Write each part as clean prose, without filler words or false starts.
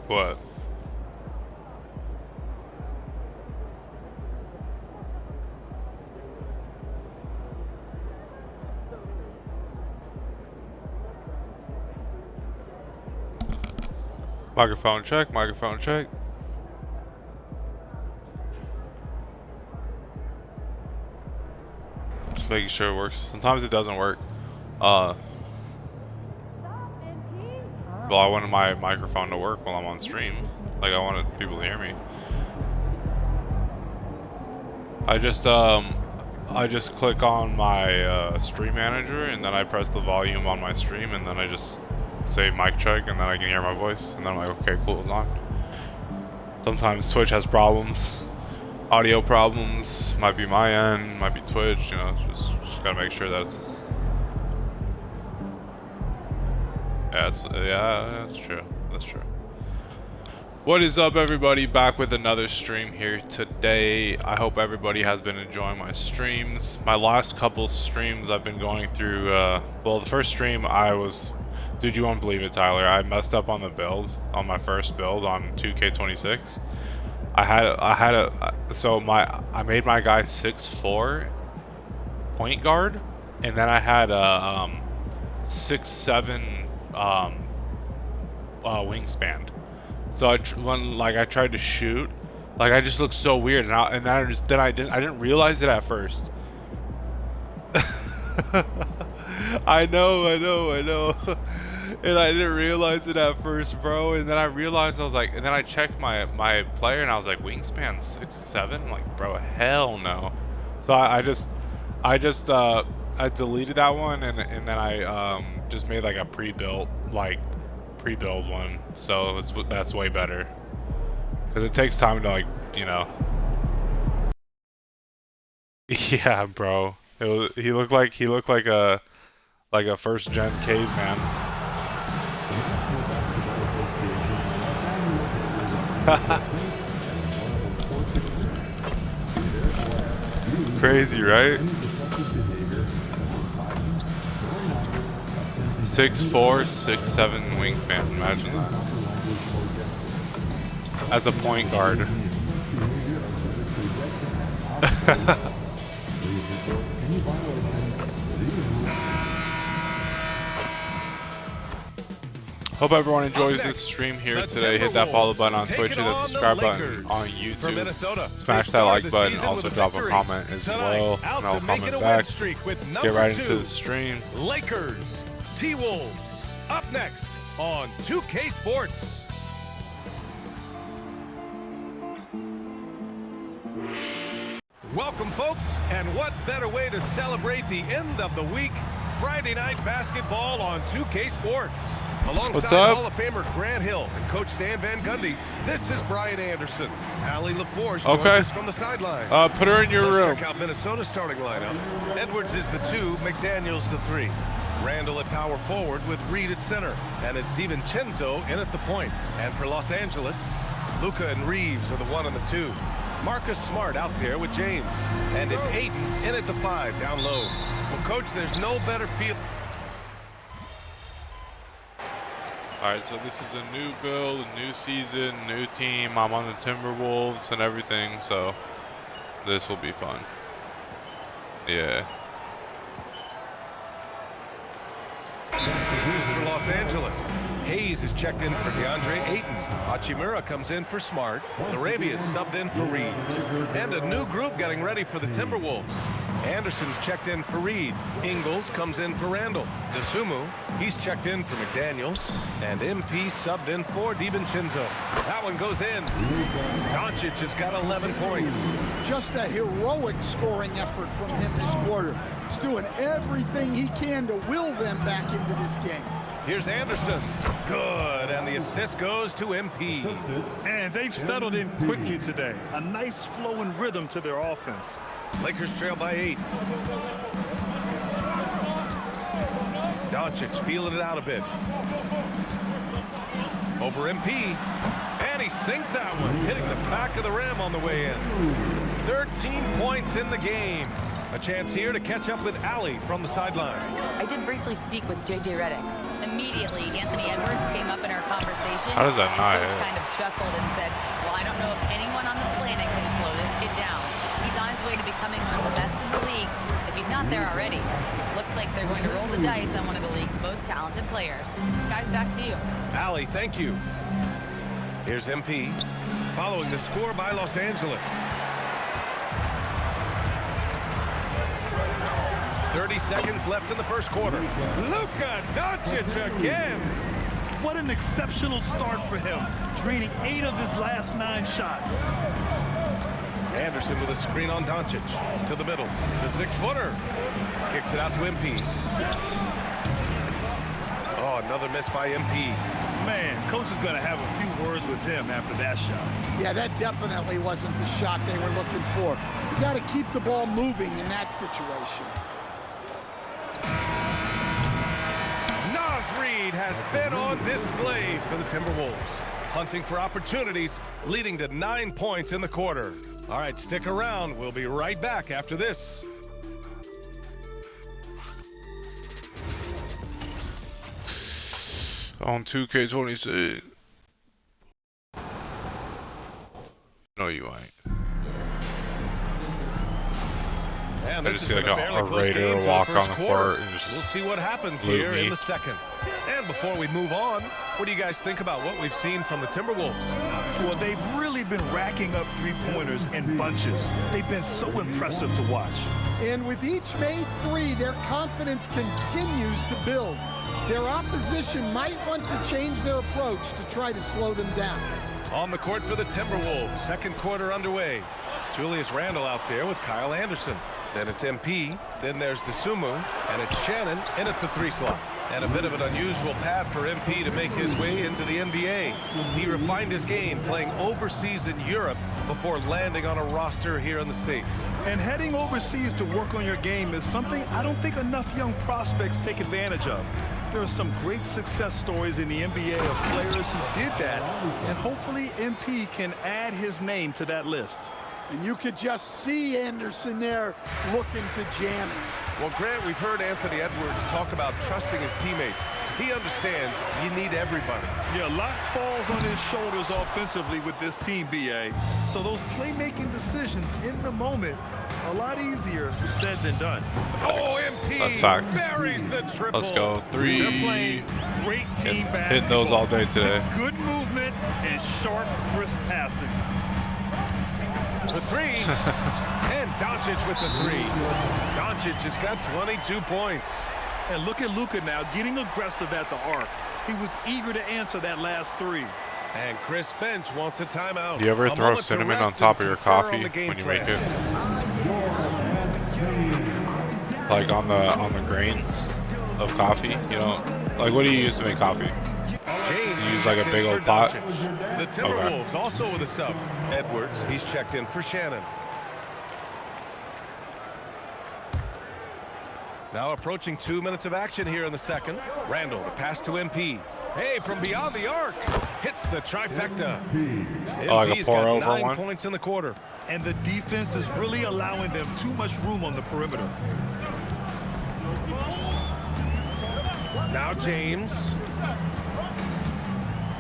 What? Microphone check, microphone check. Just making sure it works. Sometimes it doesn't work. Well, I wanted my microphone to work while I'm on stream. Like, I wanted people to hear me. I just click on my stream manager, and then I press the volume on my stream, and then I just say mic check, and then I can hear my voice, and then I'm like, okay, cool, it's on. Sometimes Twitch has problems, audio problems. Might be my end, might be Twitch. You know, just gotta make sure that it's. Yeah, that's true. That's true. What is up, everybody? Back with another stream here today. I hope everybody has been enjoying my streams. My last couple streams I've been going through, well, the first stream dude, you won't believe it, Tyler. I messed up on the build, on my first build on 2K26. I made my guy 6'4" point guard, and then I had a 6'7" wingspan. So I tried to shoot, like I just looked so weird, and I didn't realize it at first. I know. And I didn't realize it at first, bro. And then I realized, and then I checked my player, and I was like, wingspan 6'7". I'm like, bro, hell no. So I deleted that one, and then I just made like a pre-built one. So that's way better, because it takes time to, like, you know. Yeah, bro. He looked like a first gen caveman. Crazy, right? 6'4", 6'7" wingspan. Imagine that. As a point guard. Hope everyone enjoys this stream here today. Hit that follow button on Twitch, hit that subscribe button on YouTube. Smash that like button. Also drop a comment as well, and I'll comment back. Let's get right into the stream. Lakers, T-Wolves, up next on 2K Sports. Welcome, folks, and what better way to celebrate the end of the week? Friday night basketball on 2K Sports. Alongside Hall of Famer Grant Hill and Coach Stan Van Gundy, this is Brian Anderson. Allie LaForge joins us from the sideline. Put her in your room. Check out Minnesota's starting lineup. Edwards is the 2, McDaniels the 3. Randall at power forward with Reed at center. And it's DiVincenzo in at the point. And for Los Angeles, Luka and Reeves are the 1 and the 2. Marcus Smart out there with James. And it's Ayton in at the 5 down low. Well, Coach, there's no better feel. Alright, so this is a new build, a new season, new team. I'm on the Timberwolves and everything, so this will be fun. Yeah. For Los Angeles, Hayes is checked in for DeAndre Ayton. Hachimura comes in for Smart. Larabia's subbed in for Reeves. And a new group getting ready for the Timberwolves. Anderson's checked in for Reed. Ingles comes in for Randall. Desumu, he's checked in for McDaniels. And MP subbed in for DiVincenzo. That one goes in. Doncic has got 11 points. Just a heroic scoring effort from him this quarter. He's doing everything he can to will them back into this game. Here's Anderson. Good, and the assist goes to MP. And they've settled in quickly today. A nice flowing rhythm to their offense. Lakers trail by 8. Doncic feeling it out a bit. Over MP. And he sinks that one, hitting the back of the rim on the way in. 13 points in the game. A chance here to catch up with Allie from the sideline. I did briefly speak with J.J. Redick. Immediately, Anthony Edwards came up in our conversation. How does that and not Coach hit? kind of chuckled and said, well, I don't know if anyone on the planet can slow this kid down. He's on his way to becoming one of the best in the league, if he's not there already. Looks like they're going to roll the dice on one of the league's most talented players. Guys, back to you. Allie, thank you. Here's MP, following the score by Los Angeles. 30 seconds left in the first quarter. Luka Doncic again. What an exceptional start for him, draining 8 of his last 9 shots. Anderson with a screen on Doncic. To the middle. The 6-footer. Kicks it out to MP. Oh, another miss by MP. Man, coach is going to have a few words with him after that shot. Yeah, that definitely wasn't the shot they were looking for. You got to keep the ball moving in that situation. Naz Reid has been on display for the Timberwolves. Hunting for opportunities, leading to 9 points in the quarter. All right, stick around. We'll be right back after this. On 2K26. No, you ain't. And I this just has see like been a fairly a close Raider game for the walk first on the quarter. court and just We'll see what happens blew here me. in the second. And before we move on, what do you guys think about what we've seen from the Timberwolves? Well, they've really been racking up three-pointers in bunches. They've been so impressive to watch. And with each made three, their confidence continues to build. Their opposition might want to change their approach to try to slow them down. On the court for the Timberwolves, second quarter underway. Julius Randle out there with Kyle Anderson. Then it's MP, then there's Dosunmu, and it's Shannon in at the 3 slot. And a bit of an unusual path for MP to make his way into the NBA. He refined his game playing overseas in Europe before landing on a roster here in the States. And heading overseas to work on your game is something I don't think enough young prospects take advantage of. There are some great success stories in the NBA of players who did that, and hopefully MP can add his name to that list. And you could just see Anderson there looking to jam it. Well, Grant, we've heard Anthony Edwards talk about trusting his teammates. He understands you need everybody. Yeah, a lot falls on his shoulders offensively with this team, BA. So those playmaking decisions in the moment are a lot easier said than done. Oh, MP That's facts. buries the triple. Let's go. 3. They're playing great team basketball. Hit those all day today. It's good movement and sharp, crisp passing. For 3. And Doncic with the 3. Doncic has got 22 points. And look at Luka now getting aggressive at the arc. He was eager to answer that last 3. And Chris Finch wants a timeout. Do you ever A throw moment to cinnamon on rest top of and your confer on coffee the game when you plan. make it? Like on the grains of coffee? You know, like what do you use to make coffee? James You use like a checked big in old for pot? Doncic. The Timberwolves also with a sub. Edwards, he's checked in for Shannon. Now approaching 2 minutes of action here in the second. Randle, the pass to MP. Hey, from beyond the arc, hits the trifecta. like a MP's pour got over 9 one? points in the quarter. And the defense is really allowing them too much room on the perimeter. Now James.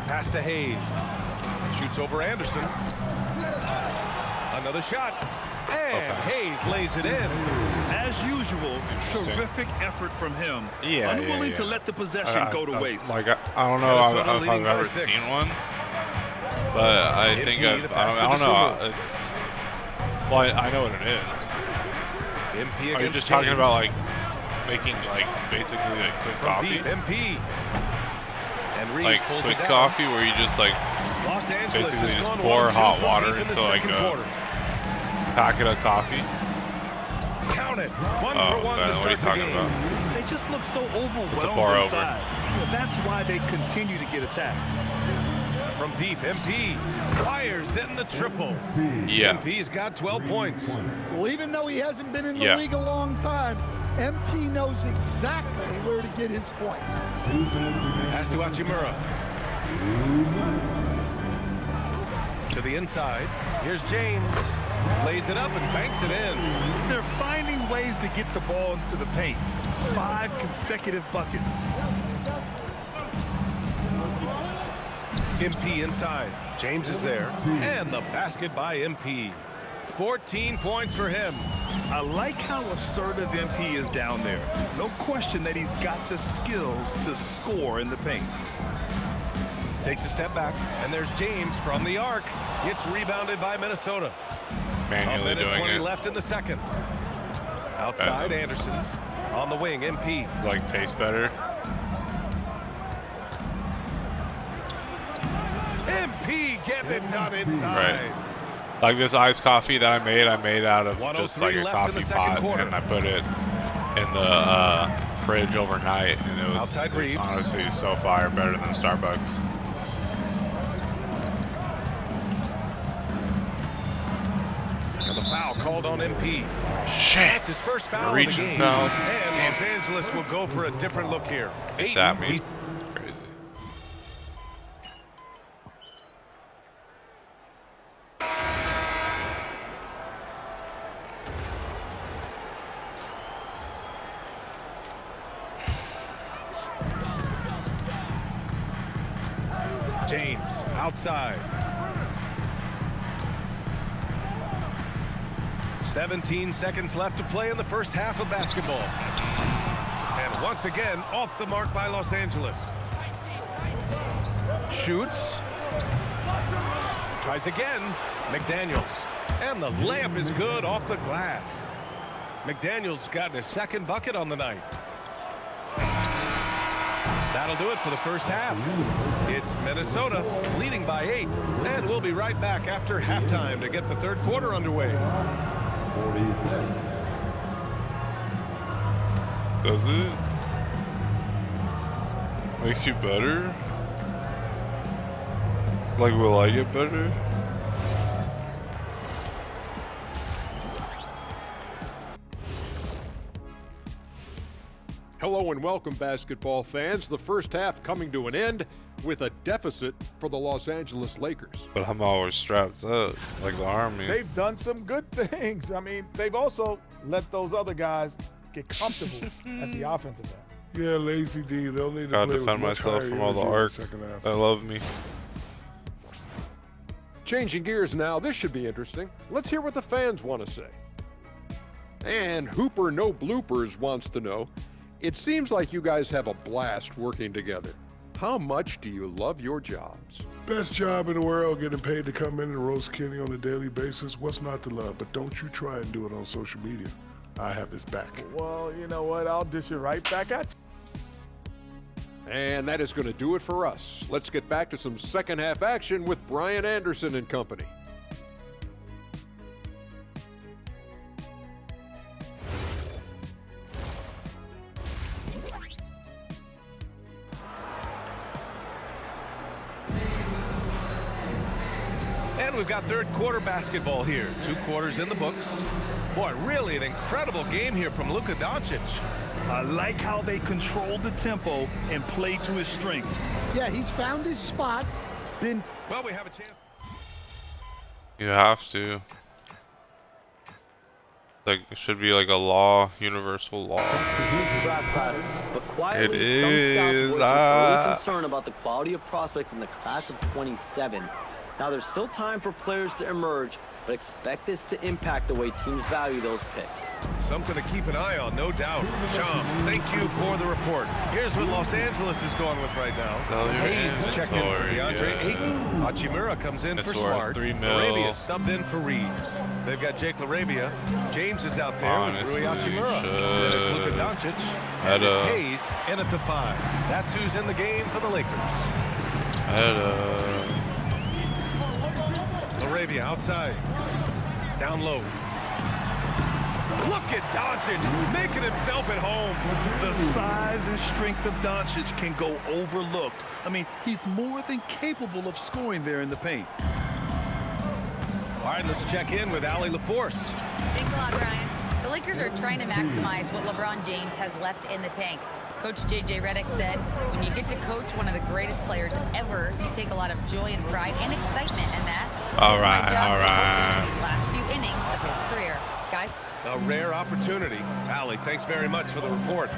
Pass to Hayes. Shoots over Anderson. Another shot. And Hayes lays it in. As usual, Interesting. terrific effort from him. Yeah, Unwilling yeah. to let the possession go to waste. Like I don't know Minnesota if leading I've by ever 6. seen one, but I think MP, the pass to I don't know. Dosunmu. Well, I know what it is. MP Are you against just talking James. about like making like basically like quick From coffee, deep, MP. And Reeves like pulls quick it down. coffee where you just like Los Angeles basically has just gone pour 1-2 hot from water deep in the into like second a quarter. packet of coffee? Count it. 1 Oh, for 1 to man, what are you start the talking game. about? They just look so overwhelmed pour over. inside. Well, that's why they continue to get attacked. From deep, MP fires in the triple. Yeah. MP's got 12 points. Well, even though he hasn't been in the Yeah. league a long time, MP knows exactly where to get his points. Pass to Hachimura. To the inside. Here's James. Lays it up and banks it in. They're finding ways to get the ball into the paint. 5 consecutive buckets. MP inside. James is there. And the basket by MP. 14 points for him. I like how assertive MP is down there. No question that he's got the skills to score in the paint. Takes a step back, and there's James from the arc. Gets rebounded by Minnesota. Manually A minute doing 20 it. left in the second. Outside, Anderson. On the wing, MP. Like, tastes better. MP getting it done inside. Right. Like this iced coffee that I made out of just like a 1:03 left in coffee the second pot, quarter. and I put it in the fridge overnight, and it was, Outside Reeves. honestly so fire, better than Starbucks. And the foul called on MP. Shit! That's his first foul of the Region game. foul. And Los Angeles will go for a different look here. It's at me. Crazy. James outside. 17 seconds left to play in the first half of basketball. And once again, off the mark by Los Angeles. Shoots. Tries again. McDaniels. And the layup is good off the glass. McDaniels got his second bucket on the night. That'll do it for the first half. It's Minnesota leading by 8. And we'll be right back after halftime to get the third quarter underway. Does it? Makes you better? Like, will I get better? Hello and welcome, basketball fans. The first half coming to an end with a deficit for the Los Angeles Lakers. But I'm always strapped up, like the army. They've done some good things. I mean, they've also let those other guys get comfortable at the offensive end. Yeah, lazy D. They'll need to Gotta play with defend much myself higher from all the energy in the arc second half. that love me. Changing gears now, this should be interesting. Let's hear what the fans want to say. And Hooper No Bloopers wants to know, it seems like you guys have a blast working together. How much do you love your jobs? Best job in the world, getting paid to come in and roast Kenny on a daily basis. What's not to love? But don't you try and do it on social media. I have his back. Well, you know what? I'll dish it right back at you. And that is going to do it for us. Let's get back to some second half action with Brian Anderson and company. And we've got third quarter basketball here. 2 quarters in the books. Boy, really an incredible game here from Luka Doncic. I like how they control the tempo and play to his strengths. Yeah, he's found his spots, been Well, we have a chance. You have to. Like, it should be like a law, universal law. But quietly, It some scouts is, voiced early concern about the quality of prospects in the class of 27. Now, there's still time for players to emerge, but expect this to impact the way teams value those picks. Something to keep an eye on, no doubt. Shams, thank you for the report. Here's what Los Angeles is going with right now. Sell your Hayes is checked in for inventory, DeAndre yeah. Ayton. Hachimura comes in It's for worth Smart. $3 mil. Laravia subbed in for Reeves. They've got Jake Laravia. James is out there Honestly, with Rui Hachimura. Then it's Luka Doncic. And it's Hayes in at the 5. That's who's in the game for the Lakers. Laravia outside. Down low. Look at Doncic making himself at home. The size and strength of Doncic can go overlooked. I mean, he's more than capable of scoring there in the paint. All right, let's check in with Allie LaForce. Thanks a lot, Brian. The Lakers are trying to maximize what LeBron James has left in the tank. Coach J.J. Redick said, when you get to coach one of the greatest players ever, you take a lot of joy and pride and excitement in that. All It's right, my job all to help him right. in these last few innings of his career. Guys, A rare opportunity. Allie, thanks very much for the report.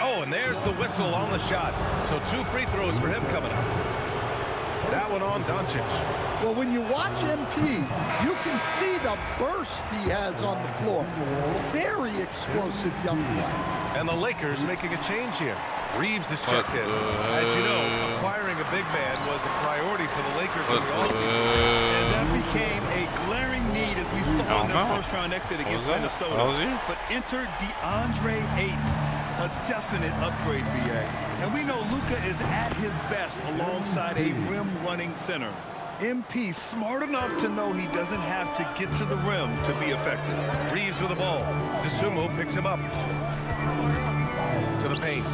Oh, and there's the whistle on the shot. So 2 free throws for him coming up. That one on Doncic. Well, when you watch MP, you can see the burst he has on the floor. Very explosive young player. And the Lakers making a change here. Reeves is checked in. As you know, acquiring a big man was a priority for the Lakers in the offseason. And that became a glaring need as we saw in their first-round exit against Minnesota. But enter DeAndre Ayton, a definite upgrade, BA. And we know Luka is at his best alongside a rim-running center. MP smart enough to know he doesn't have to get to the rim to be effective. Reeves with the ball. DeSumo picks him up. To the paint.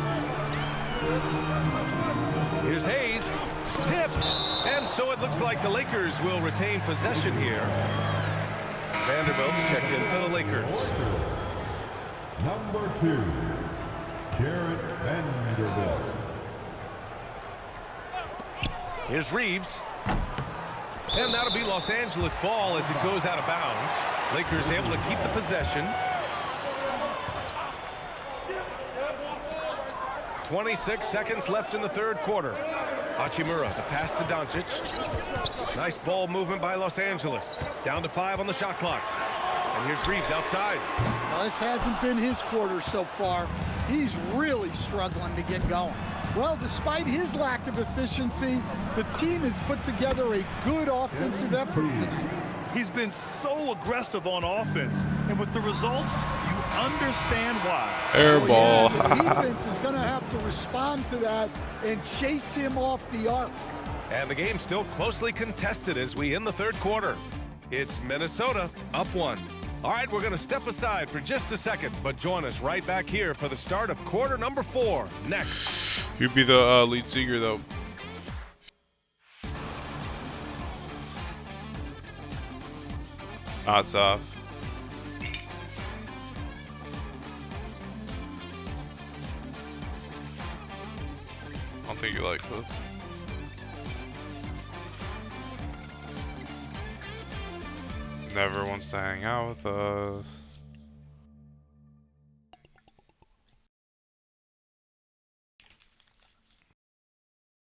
Here's Hayes. Tipped. And so it looks like the Lakers will retain possession here. Vanderbilt's checked in for the Lakers. Number 2, Jarrett Vanderbilt. Here's Reeves. And that'll be Los Angeles ball as it goes out of bounds. Lakers able to keep the possession. 26 seconds left in the third quarter. Hachimura, the pass to Doncic. Nice ball movement by Los Angeles. Down to 5 on the shot clock. And here's Reeves outside. Well, this hasn't been his quarter so far. He's really struggling to get going. Well, despite his lack of efficiency, the team has put together a good offensive effort tonight. He's been so aggressive on offense, and with the results, you understand why. Air ball. Yeah, the defense is going to have to respond to that and chase him off the arc. And the game's still closely contested as we end the third quarter. It's Minnesota up 1. All right, we're going to step aside for just a second, but join us right back here for the start of quarter number 4 next. You'd be the lead singer, though. Odds off. I don't think he likes us. Never wants to hang out with us.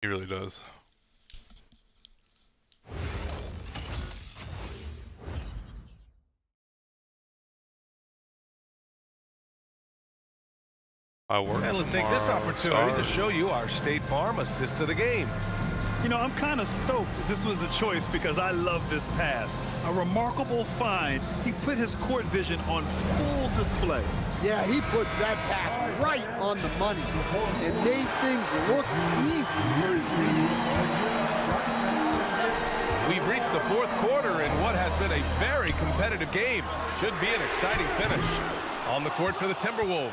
He really does. And let's take this opportunity to show you our State Farm assist to the game. You know, I'm kind of stoked this was a choice because I love this pass. A remarkable find. He put his court vision on full display. Yeah, he puts that pass right on the money and made things look easy for his team. We've reached the fourth quarter in what has been a very competitive game. Should be an exciting finish. On the court for the Timberwolves,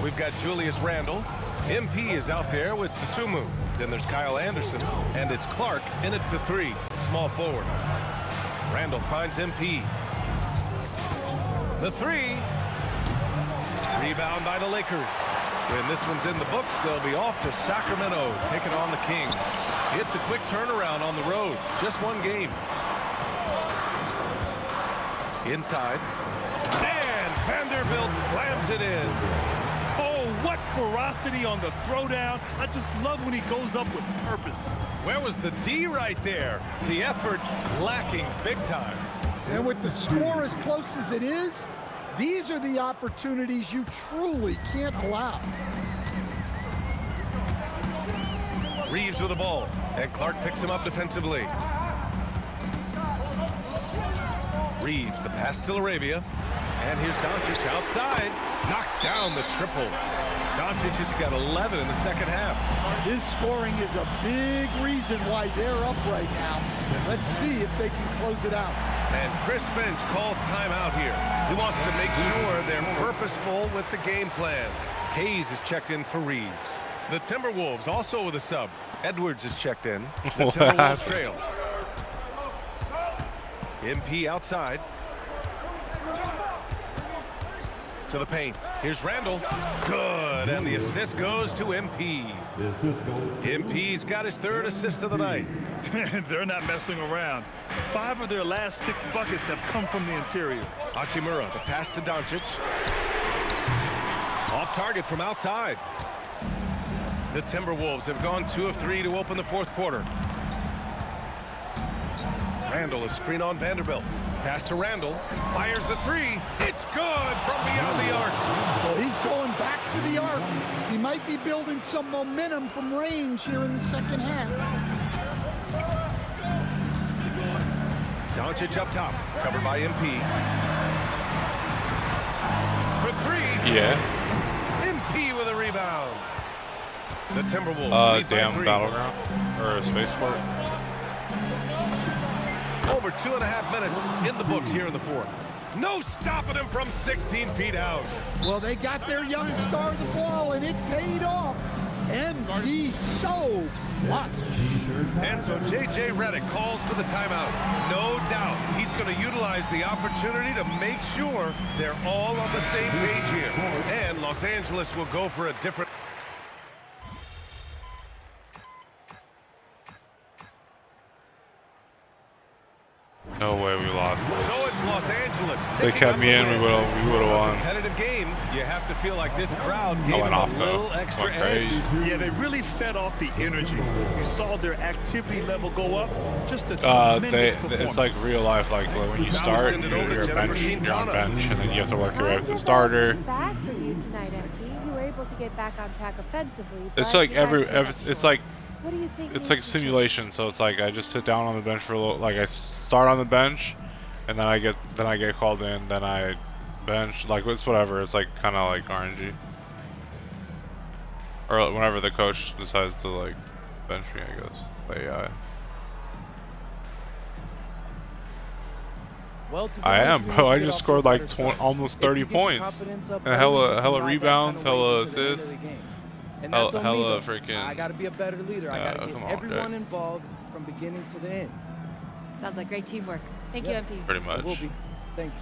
we've got Julius Randle. MP is out there with DeSumo. Then there's Kyle Anderson, and it's Clark in at the 3, small forward. Randle finds MP. The 3. Rebound by the Lakers. When this one's in the books, they'll be off to Sacramento, taking on the Kings. It's a quick turnaround on the road. Just one game. Inside. And Vanderbilt slams it in. Oh, what ferocity on the throwdown. I just love when he goes up with purpose. Where was the D right there? The effort lacking big time. And with the score as close as it is, these are the opportunities you truly can't allow. Reeves with the ball, and Clark picks him up defensively. Reeves, the pass to Arabia. And here's Doncic outside. Knocks down the triple. Doncic has got 11 in the second half. His scoring is a big reason why they're up right now. Let's see if they can close it out. And Chris Finch calls timeout here. He wants to make sure they're purposeful with the game plan. Hayes is checked in for Reeves. The Timberwolves also with a sub. Edwards is checked in. The Timberwolves trail. MP outside. To the paint. Here's Randall. Good. And the assist goes to MP. The assist goes to MP's got his 3rd assist of the night. They're not messing around. 5 of their last 6 buckets have come from the interior. Hachimura, the pass to Doncic. Off target from outside. The Timberwolves have gone 2 of 3 to open the 4th quarter. Randall, a screen on Vanderbilt. Pass to Randall. Fires the 3. It's good from beyond the arc. Well, he's going back to the arc. He might be building some momentum from range here in the second half. Doncic up top, covered by MP. For 3. Yeah. MP with a rebound. The Timberwolves lead by Damn 3. battleground or spaceport. Over 2.5 minutes in the books here in the 4th. No stopping him from 16 feet out. Well, they got their young star the ball, and it paid off. And he's so clutch. And so J.J. Redick calls for the timeout. No doubt he's going to utilize the opportunity to make sure they're all on the same page here. And Los Angeles will go for a different... No way we lost So this. it's Los Angeles. They kept me in, we would have won. Competitive game. You have to feel like this crowd I gave went them off a though. little extra Went edge. crazy. Yeah, they really fed off the energy. You saw their activity level go up. Just a tremendous performance. It's like real life. Like when you start, you're on bench, and then you have to work your way up to starter. Bad for you tonight, MP. You were able to get back on track offensively. It's but like you guys came up it's short. like What do you think? it's needs like to simulation. So it's like I just sit down on the bench for a little. Like I start on the bench, and then I get called in. Then I bench. Like it's whatever. It's like kind of like RNG. Or whenever the coach decides to like bench me, I guess. But yeah. Well, I am, bro. I just scored like almost 30 points. And hella rebounds, hella assists. And that's on me, Hella though. freaking. I gotta be a better leader. I gotta get come on, everyone Jack. involved from beginning to the end. Sounds like great teamwork. Thank Yep. you, MP. Pretty It much. will be. Thanks.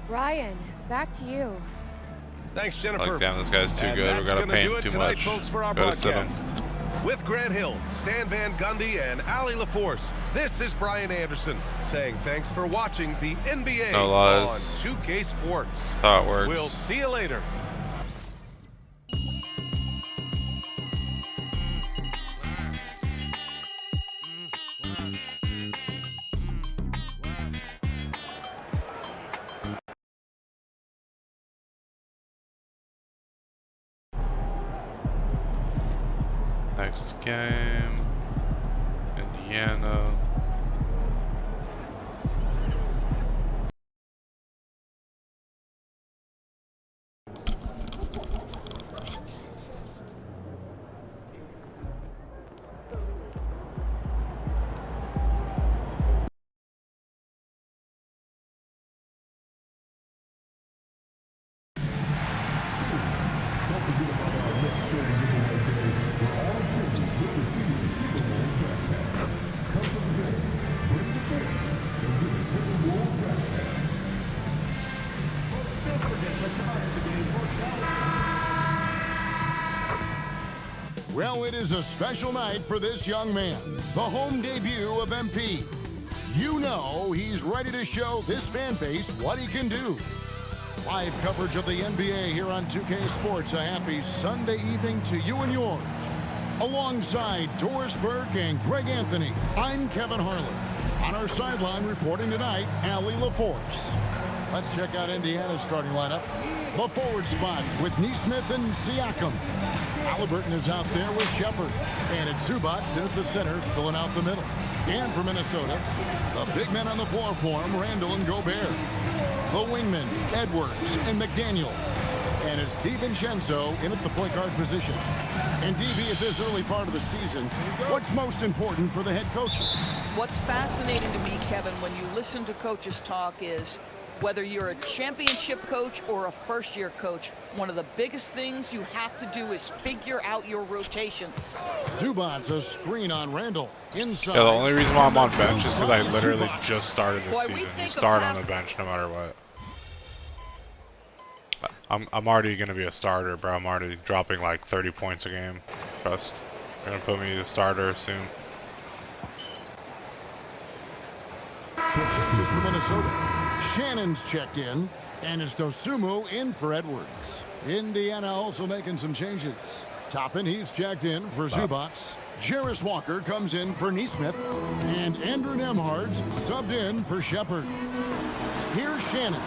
Ryan, back to you. Thanks, Jennifer. Like, damn, this guy's too And good. We that's gotta gonna paint do it too tonight, much. folks, for our Gotta sit him. broadcast. With Grant Hill, Stan Van Gundy, and Ali LaForce, this is Brian Anderson saying thanks for watching the NBA No lies. on 2K Sports. That's how it works. We'll see you later. Next game, Indiana. Well, it is a special night for this young man, the home debut of MP. You know he's ready to show this fan base what he can do. Live coverage of the NBA here on 2K Sports. A happy Sunday evening to you and yours. Alongside Doris Burke and Greg Anthony, I'm Kevin Harlan. On our sideline reporting tonight, Ali LaForce. Let's check out Indiana's starting lineup. The forward spots with Neesmith and Siakam. Halliburton is out there with Shepard. And it's Zubats in at the center, filling out the middle. And for Minnesota, the big men on the floor for him, Randall and Gobert. The wingmen, Edwards and McDaniel. And it's DiVincenzo in at the point guard position. And DB, at this early part of the season, what's most important for the head coaches? What's fascinating to me, Kevin, when you listen to coaches talk is whether you're a championship coach or a first-year coach, one of the biggest things you have to do is figure out your rotations. Zubats a screen on Randall. Inside. Yeah, the only reason why I'm on bench is because I literally just started this season. You start on the bench no matter what. I'm already gonna be a starter, bro. I'm already dropping like 30 points a game. Trust. They're gonna put me as a starter soon. Substitute for Minnesota. Shannon's checked in, and it's Dosumu in for Edwards. Indiana also making some changes. Toppin, he's checked in for Zubats. Jarris Walker comes in for Neesmith, and Andrew Nembhard's subbed in for Shepard. Here's Shannon,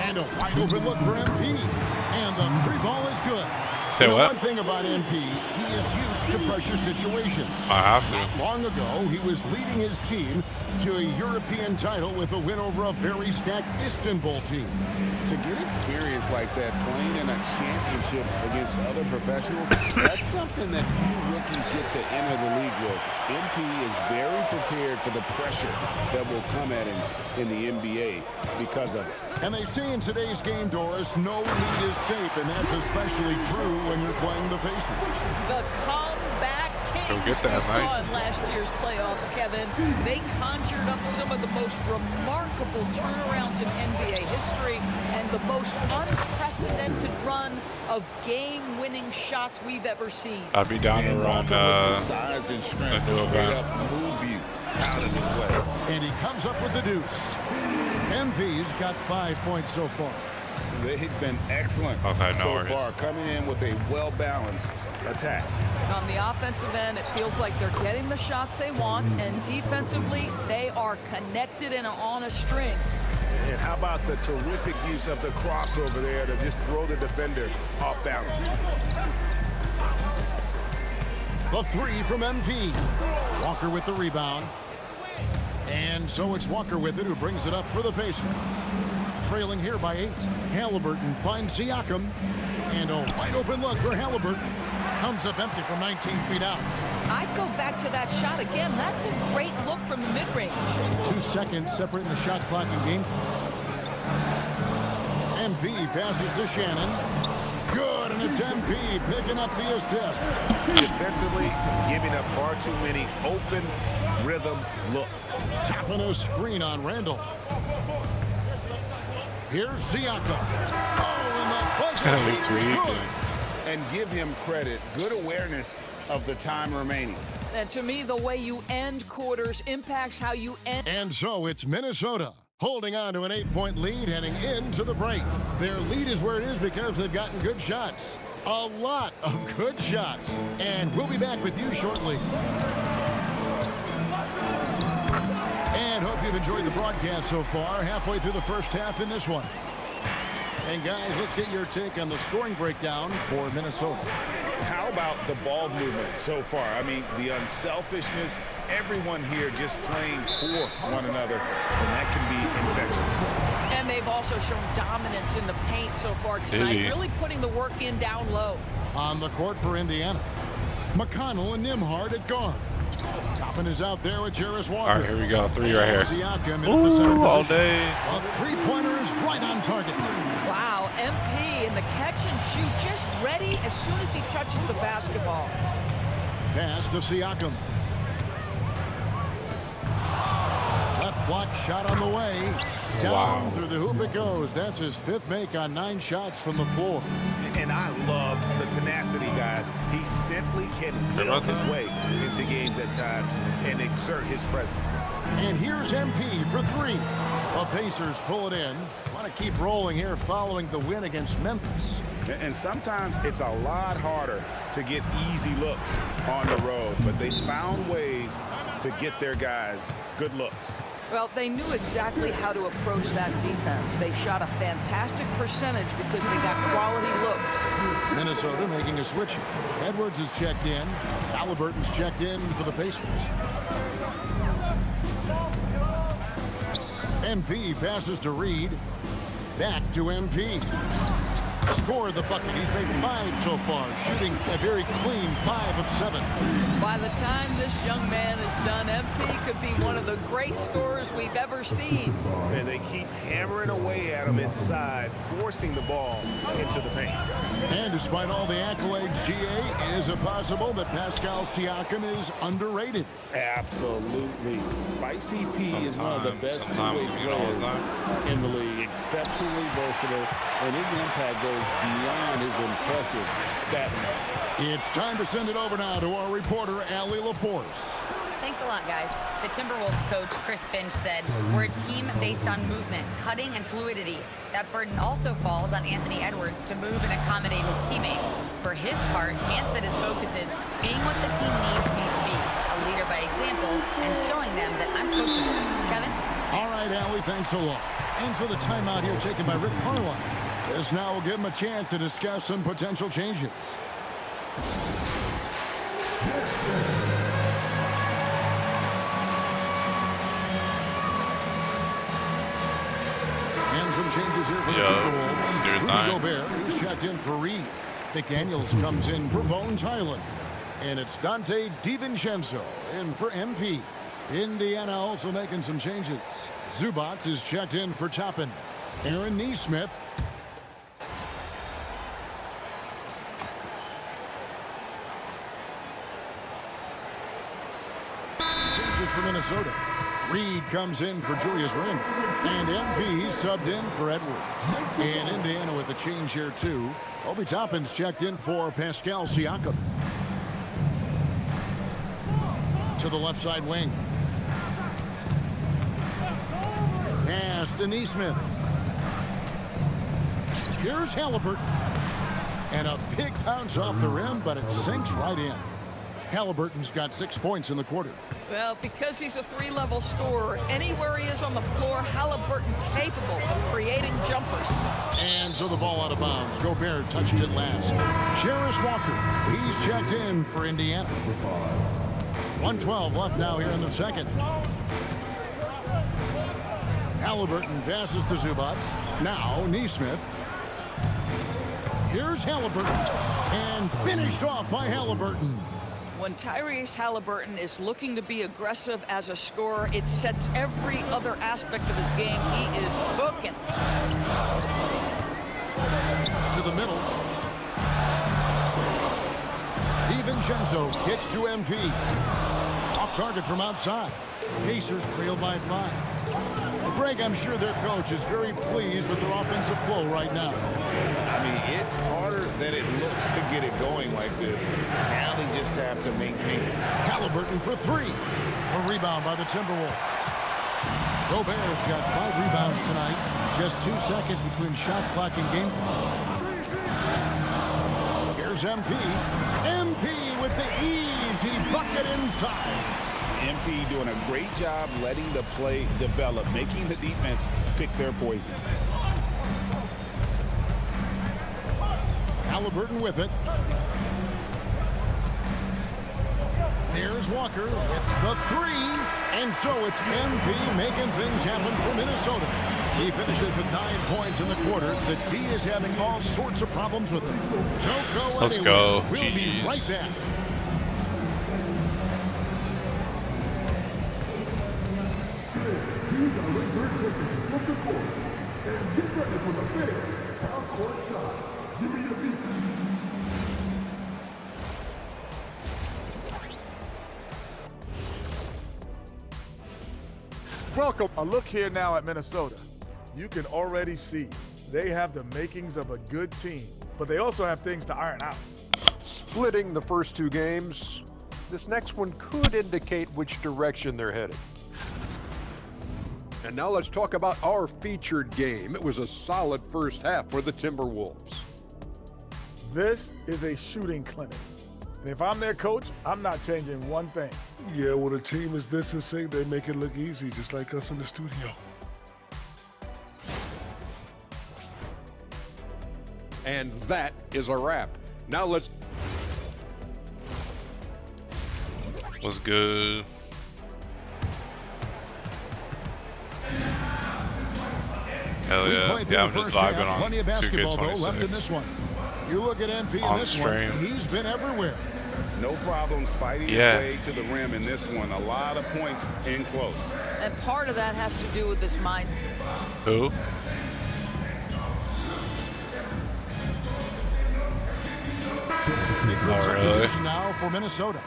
and a wide open look for MP, and the three ball is good. Say what? One thing about MP, he is used to pressure situations. I have to. Not long ago, he was leading his team to a European title with a win over a very stacked Istanbul team. To get experience like that playing in a championship against other professionals, that's something that few rookies get to enter the league with. MP is very prepared for the pressure that will come at him in the NBA because of it. And they say in today's game, Doris, no lead is safe, and that's especially true when you're playing the Pacers. The comeback kings we saw in last year's playoffs, Kevin. They conjured up some of the most remarkable turnarounds in NBA history and the most unprecedented run of game-winning shots we've ever seen. I'd be down to run size and strength a new event. move you out of his way. And he comes up with the deuce. MP's got 5 points so far. They've been excellent so far, coming in with a well-balanced attack. On the offensive end, it feels like they're getting the shots they want, and defensively, they are connected and on a string. And how about the terrific use of the crossover there to just throw the defender off balance? The three from MP. Walker with the rebound. And so it's Walker with it, who brings it up for the Pacers. Trailing here by 8. Halliburton finds Siakam. And a wide open look for Halliburton. Comes up empty from 19 feet out. I'd go back to that shot again. That's a great look from the mid-range. 2 seconds separating the shot clock and game clock. MP passes to Shannon. Good, and it's MP picking up the assist. Defensively, giving up far too many open rhythm looks. Tapping a screen on Randall. Here's Siakam. Oh, and the buzzer. And give him credit. Good awareness of the time remaining. And to me, the way you end quarters impacts how you end. And so it's Minnesota holding on to an 8-point lead heading into the break. Their lead is where it is because they've gotten good shots. A lot of good shots. And we'll be back with you shortly. And hope you've enjoyed the broadcast so far. Halfway through the first half in this one. And guys, let's get your take on the scoring breakdown for Minnesota. How about the ball movement so far? I mean, the unselfishness, everyone here just playing for one another, and that can be infectious. And they've also shown dominance in the paint so far tonight, really putting the work in down low. On the court for Indiana, McConnell and Nembhard at guard. Toppin is out there with Jarris Walker. All right, here we go. 3 right here. Siakam in the center all position. day. A three-pointer is right on target. Wow, MP in the catch and shoot, just ready as soon as he touches the basketball. Pass to Siakam. Left block shot on the way. Down through the hoop it goes. That's his 5th make on 9 shots from the floor. And I love the tenacity, guys. He simply can will his way into games at times and exert his presence. And here's MP for 3. The Pacers pull it in. Want to keep rolling here following the win against Memphis. And sometimes it's a lot harder to get easy looks on the road, but they found ways to get their guys good looks. Well, they knew exactly how to approach that defense. They shot a fantastic percentage because they got quality looks. Minnesota making a switch. Edwards is checked in. Halliburton's checked in for the Pacers. MP passes to Reed. Back to MP. Scored the bucket. He's made 5 so far, shooting a very clean 5 of 7. By the time this young man is done, MP could be one of the great scorers we've ever seen. And they keep hammering away at him inside, forcing the ball into the paint. And despite all the accolades, GA, is it possible that Pascal Siakam is underrated? Absolutely. Spicy P is one of the best two-way players in the league. Exceptionally versatile, and his impact goes beyond his impressive stat line. It's time to send it over now to our reporter, Allie LaForce. Thanks a lot, guys. The Timberwolves coach, Chris Finch, said, "We're a team based on movement, cutting, and fluidity. That burden also falls on Anthony Edwards to move and accommodate his teammates. For his part, Ant said his focus is being what the team needs me to be, a leader by example, and showing them that I'm coachable." Kevin? All right, Allie, thanks a lot. And so the timeout here taken by Rick Carlisle. This now will give him a chance to discuss some potential changes. And some changes here for the Timberwolves. Rudy Gobert, who's checked in for Reed. McDaniels comes in for Bones Highland. And it's Dante DiVincenzo in for MP. Indiana also making some changes. Zubac is checked in for Toppin. Aaron Nesmith. Changes for Minnesota. Reed comes in for Julius Randle. And MP subbed in for Edwards. And Indiana with a change here too. Obi Toppin's checked in for Pascal Siakam. To the left side wing. Pass to Nesmith. Here's Halliburton. And a big bounce off the rim, but it sinks right in. Halliburton's got 6 points in the quarter. Well, because he's a three-level scorer, anywhere he is on the floor, Halliburton capable of creating jumpers. And so the ball out of bounds. Gobert touched it last. Jarris Walker, he's checked in for Indiana. 1:12 left now here in the second. Halliburton passes to Zubac. Now Nesmith. Here's Halliburton. And finished off by Halliburton. When Tyrese Halliburton is looking to be aggressive as a scorer, it sets every other aspect of his game. He is cooking. To the middle. DiVincenzo kicks to MP. Off target from outside. Pacers trail by 5. Greg, I'm sure their coach is very pleased with their offensive flow right now. I mean, it's harder than it looks to get it going like this. Now they just have to maintain it. Halliburton for 3. A rebound by the Timberwolves. Gobert's got 5 rebounds tonight. Just 2 seconds between shot clock and game clock. Here's MP. MP with the easy bucket inside. MP doing a great job letting the play develop, making the defense pick their poison. Halliburton with it. There's Walker with the 3. And so it's MP making things happen for Minnesota. He finishes with 9 points in the quarter. The D is having all sorts of problems with him. Don't go Let's anywhere. go. We'll GG's. be right back. Welcome. A look here now at Minnesota. You can already see they have the makings of a good team, but they also have things to iron out. Splitting the first 2 games, this next one could indicate which direction they're headed. And now let's talk about our featured game. It was a solid first half for the Timberwolves. This is a shooting clinic. And if I'm their coach, I'm not changing one thing. Yeah, when a team is this insane, they make it look easy, just like us in the studio. And that is a wrap. Now let's... What's good? Hell yeah. Yeah, I'm just vibing on Plenty of basketball though left in this 2K26. one. You look at MP On in this stream. one, he's been everywhere. No problems fighting his way to the rim in this one. A lot of points in close. And part of that has to do with his mind. Who? Big group Oh, really? substitution now for Minnesota.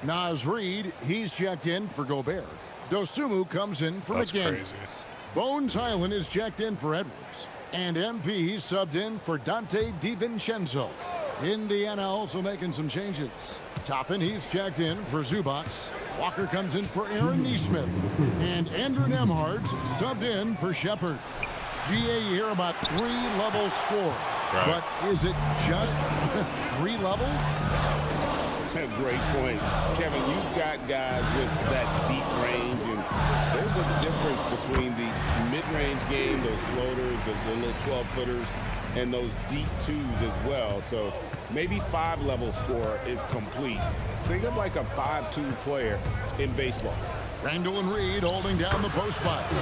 Naz Reid, he's checked in for Gobert. Dosumu comes in for That's McGinn. crazy. Bones Highland is checked in for Edwards. And MP subbed in for Dante DiVincenzo. Indiana also making some changes. Toppin, he's checked in for Zubats. Walker comes in for Aaron Neesmith. And Andrew Nembhard subbed in for Shepard. GA, you hear about 3-level score. Right. But is it just 3 levels? Great point. Kevin, you've got guys with that deep range, and there's a difference between the mid-range game, those floaters, the little 12-footers, and those deep twos as well. So maybe 5-level score is complete. Think of like a 5-2 player in baseball. Randall and Reed holding down the post spots.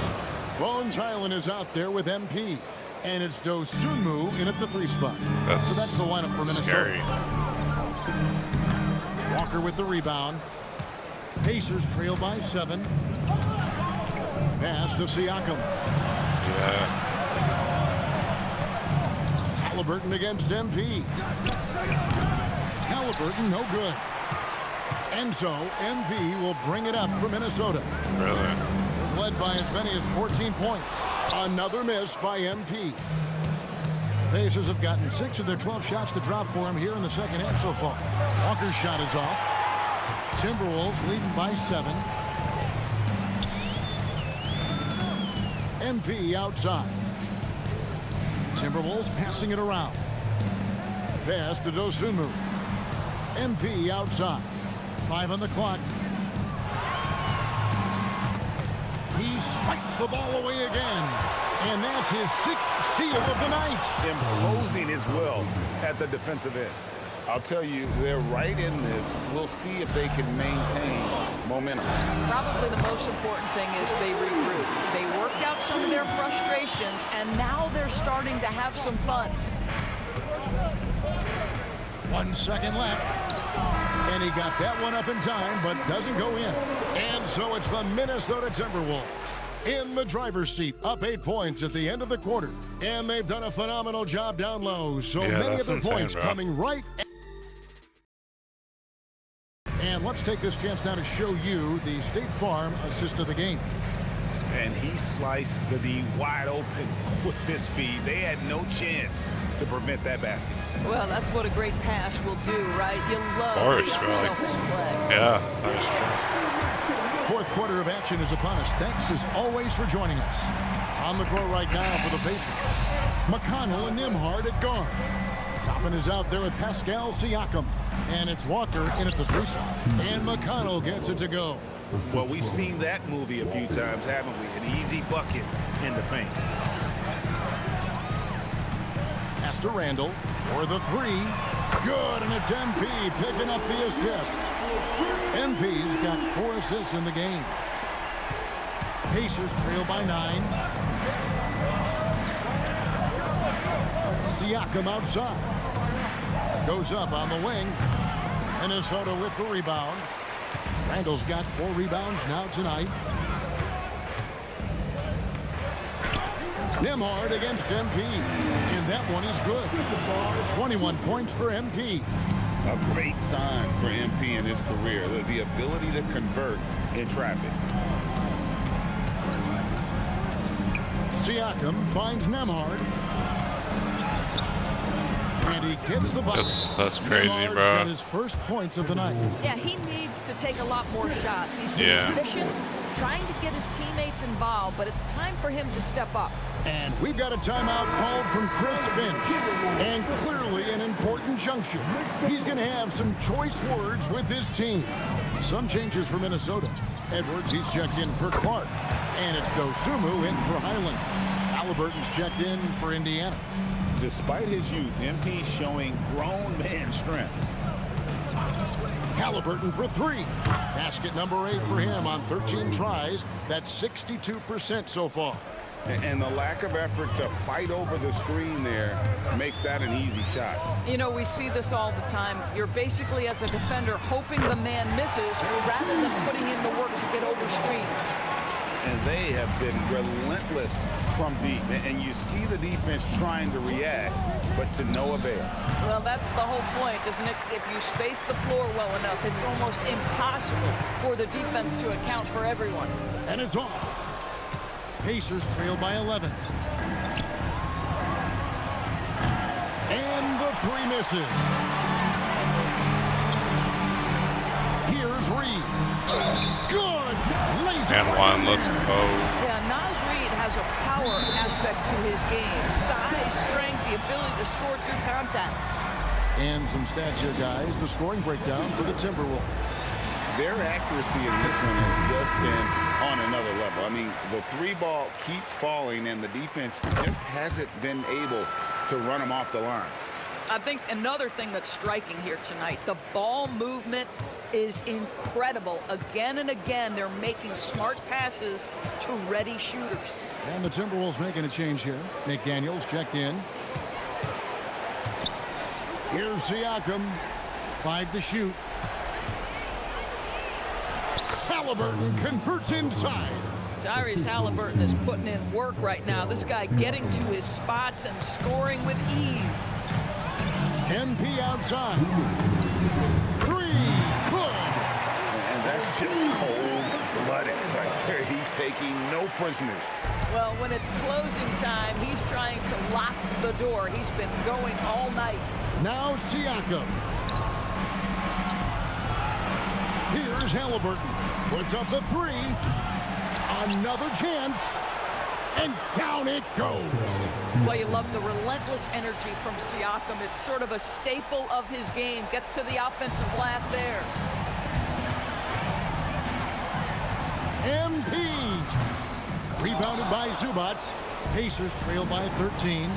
Bones Highland is out there with MP. And it's Dosunmu in at the 3 spot. So that's the lineup for Minnesota. Scary. Walker with the rebound. Pacers trail by 7. Pass to Siakam. Yeah. Halliburton against MP. Halliburton no good. And so MP will bring it up for Minnesota. Really? Led by as many as 14 points. Another miss by MP. The Pacers have gotten 6 of their 12 shots to drop for him here in the second half so far. Walker's shot is off. Timberwolves leading by 7. MP outside. Timberwolves passing it around. Pass to Dosunmu. MP outside. 5 on the clock. He swipes the ball away again. And that's his 6th steal of the night. Imposing as well at the defensive end. I'll tell you, they're right in this. We'll see if they can maintain momentum. Probably the most important thing is they regroup. They worked out some of their frustrations, and now they're starting to have some fun. 1 second left. And he got that one up in time, but doesn't go in. And so it's the Minnesota Timberwolves in the driver's seat, up 8 points at the end of the quarter. And they've done a phenomenal job down low. So many of the points coming right. And let's take this chance now to show you the State Farm assist of the game. And he sliced the D wide open with his feet. They had no chance to prevent that basket. Well, that's what a great pass will do, right? You love the unselfish play. Yeah, that was true. Fourth quarter of action is upon us. Thanks as always for joining us. On the court right now for the Pacers. McConnell and Nembhard at guard. Toppin is out there with Pascal Siakam. And it's Walker in at the 3 spot. And McConnell gets it to go. Well, we've seen that movie a few times, haven't we? An easy bucket in the paint. Pass to Randall for the 3. Good, and it's MP picking up the assist. MP's got 4 assists in the game. Pacers trail by 9. Siakam outside. Goes up on the wing. Minnesota with the rebound. Randall's got 4 rebounds now tonight. Nembhard against MP. And that one is good. 21 points for MP. A great sign for MP in his career, the ability to convert in traffic. Siakam finds Nembhard. And he gets the bucket. That's crazy, Nembhard's bro. got his first points of the night. Yeah, he needs to take a lot more shots. He's been Yeah. efficient, trying to get his teammates involved, but it's time for him to step up. And we've got a timeout called from Chris Finch. And clearly an important junction. He's going to have some choice words with his team. Some changes for Minnesota. Edwards, he's checked in for Clark. And it's Dosunmu in for Highland. Halliburton's checked in for Indiana. Despite his youth, MP showing grown man strength. Halliburton for 3. Basket number 8 for him on 13 tries. That's 62% so far. And the lack of effort to fight over the screen there makes that an easy shot. You know, we see this all the time. You're basically, as a defender, hoping the man misses rather than putting in the work to get over screens. and they have been relentless from deep. And you see the defense trying to react, but to no avail. Well, that's the whole point, isn't it? If you space the floor well enough, it's almost impossible for the defense to account for everyone. And it's off. Pacers trail by 11. And the three misses. Here's Reed. Good. Laser. And one, let's go. Yeah, Naz Reid has a power aspect to his game. Size, strength, the ability to score through contact. And some stats here, guys. The scoring breakdown for the Timberwolves. Their accuracy in this one has just been on another level. I mean, the three ball keeps falling, and the defense just hasn't been able to run them off the line. I think another thing that's striking here tonight, the ball movement is incredible. Again and again, they're making smart passes to ready shooters. And the Timberwolves making a change here. McDaniels checked in. Here's Siakam. 5 to shoot. Halliburton converts inside. Tyrese Halliburton is putting in work right now. This guy getting to his spots and scoring with ease. MP outside. 3. Good. And that's just cold-blooded right there. He's taking no prisoners. Well, when it's closing time, he's trying to lock the door. He's been going all night. Now Siakam. Here's Halliburton. Puts up the 3. Another chance. And down it goes. Well, you love the relentless energy from Siakam. It's sort of a staple of his game. Gets to the offensive glass there. MP. Rebounded by Zubac. Pacers trail by 13.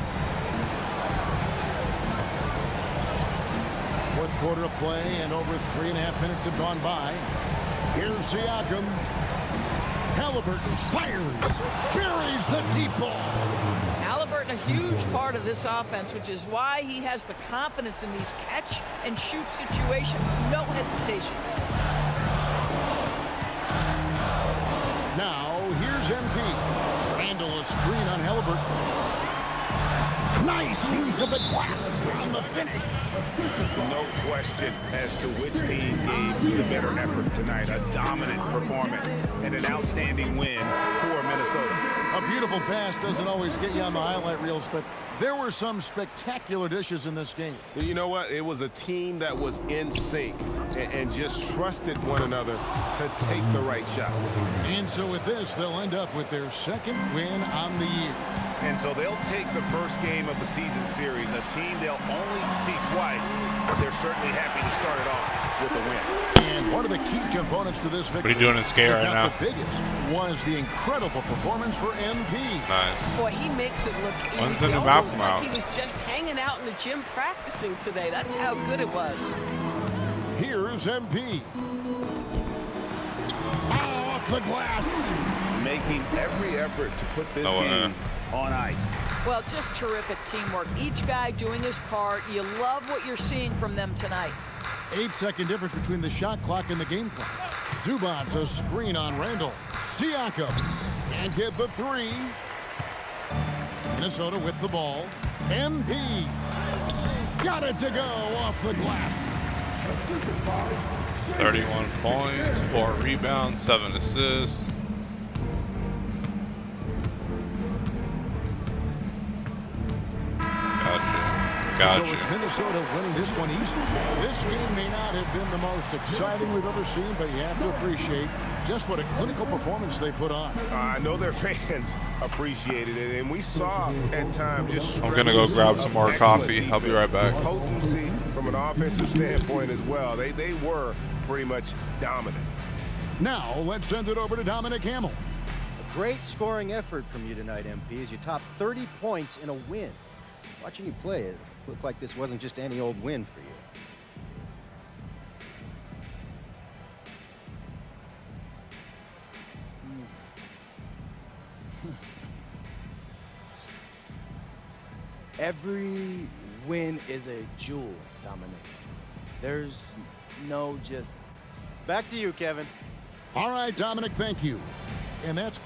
Fourth quarter of play, and over 3.5 minutes have gone by. Here's Siakam. Halliburton fires. Buries the deep ball. Halliburton, a huge part of this offense, which is why he has the confidence in these catch-and-shoot situations. No hesitation. Now, here's MP. Randall a screen on Halliburton. Nice use of the glass on the finish. No question as to which team gave the better effort tonight. A dominant performance and an outstanding win for Minnesota. A beautiful pass doesn't always get you on the highlight reels, but there were some spectacular dishes in this game. You know what? It was a team that was in sync and just trusted one another to take the right shots. And so with this, they'll end up with their second win on the year. And so they'll take the first game of the season series, a team they'll only see twice, but they're certainly happy to start it off with a win. And one of the key components to this victory, what are you doing in skate right now? The biggest was the incredible performance for MP. Nice. Boy, he makes it look When's easy. the new Almost map like he was just hanging out in the gym practicing today. That's how good it was. Here's MP. Off the glass. Making every effort to put this game on ice. Well, just terrific teamwork. Each guy doing his part. You love what you're seeing from them tonight. 8-second difference between the shot clock and the game clock. Zubac a screen on Randall. Siakam can't get the 3. Minnesota with the ball. MP got it to go off the glass. 31 points, 4 rebounds, 7 assists. Gotcha. So it's Minnesota winning this one easily. This game may not have been the most exciting we've ever seen, but you have to appreciate just what a clinical performance they put on. I know their fans appreciated it, and we saw at times just I'm going to go grab some more coffee. I'll be right back. Potency from an offensive standpoint as well. They were pretty much dominant. Now let's send it over to Dominic Hamill. A great scoring effort from you tonight, MP, as you topped 30 points in a win. Watching you play, it looked like this wasn't just any old win for you. Every win is a jewel, Dominic. There's no just... Back to you, Kevin. All right, Dominic, thank you. And that's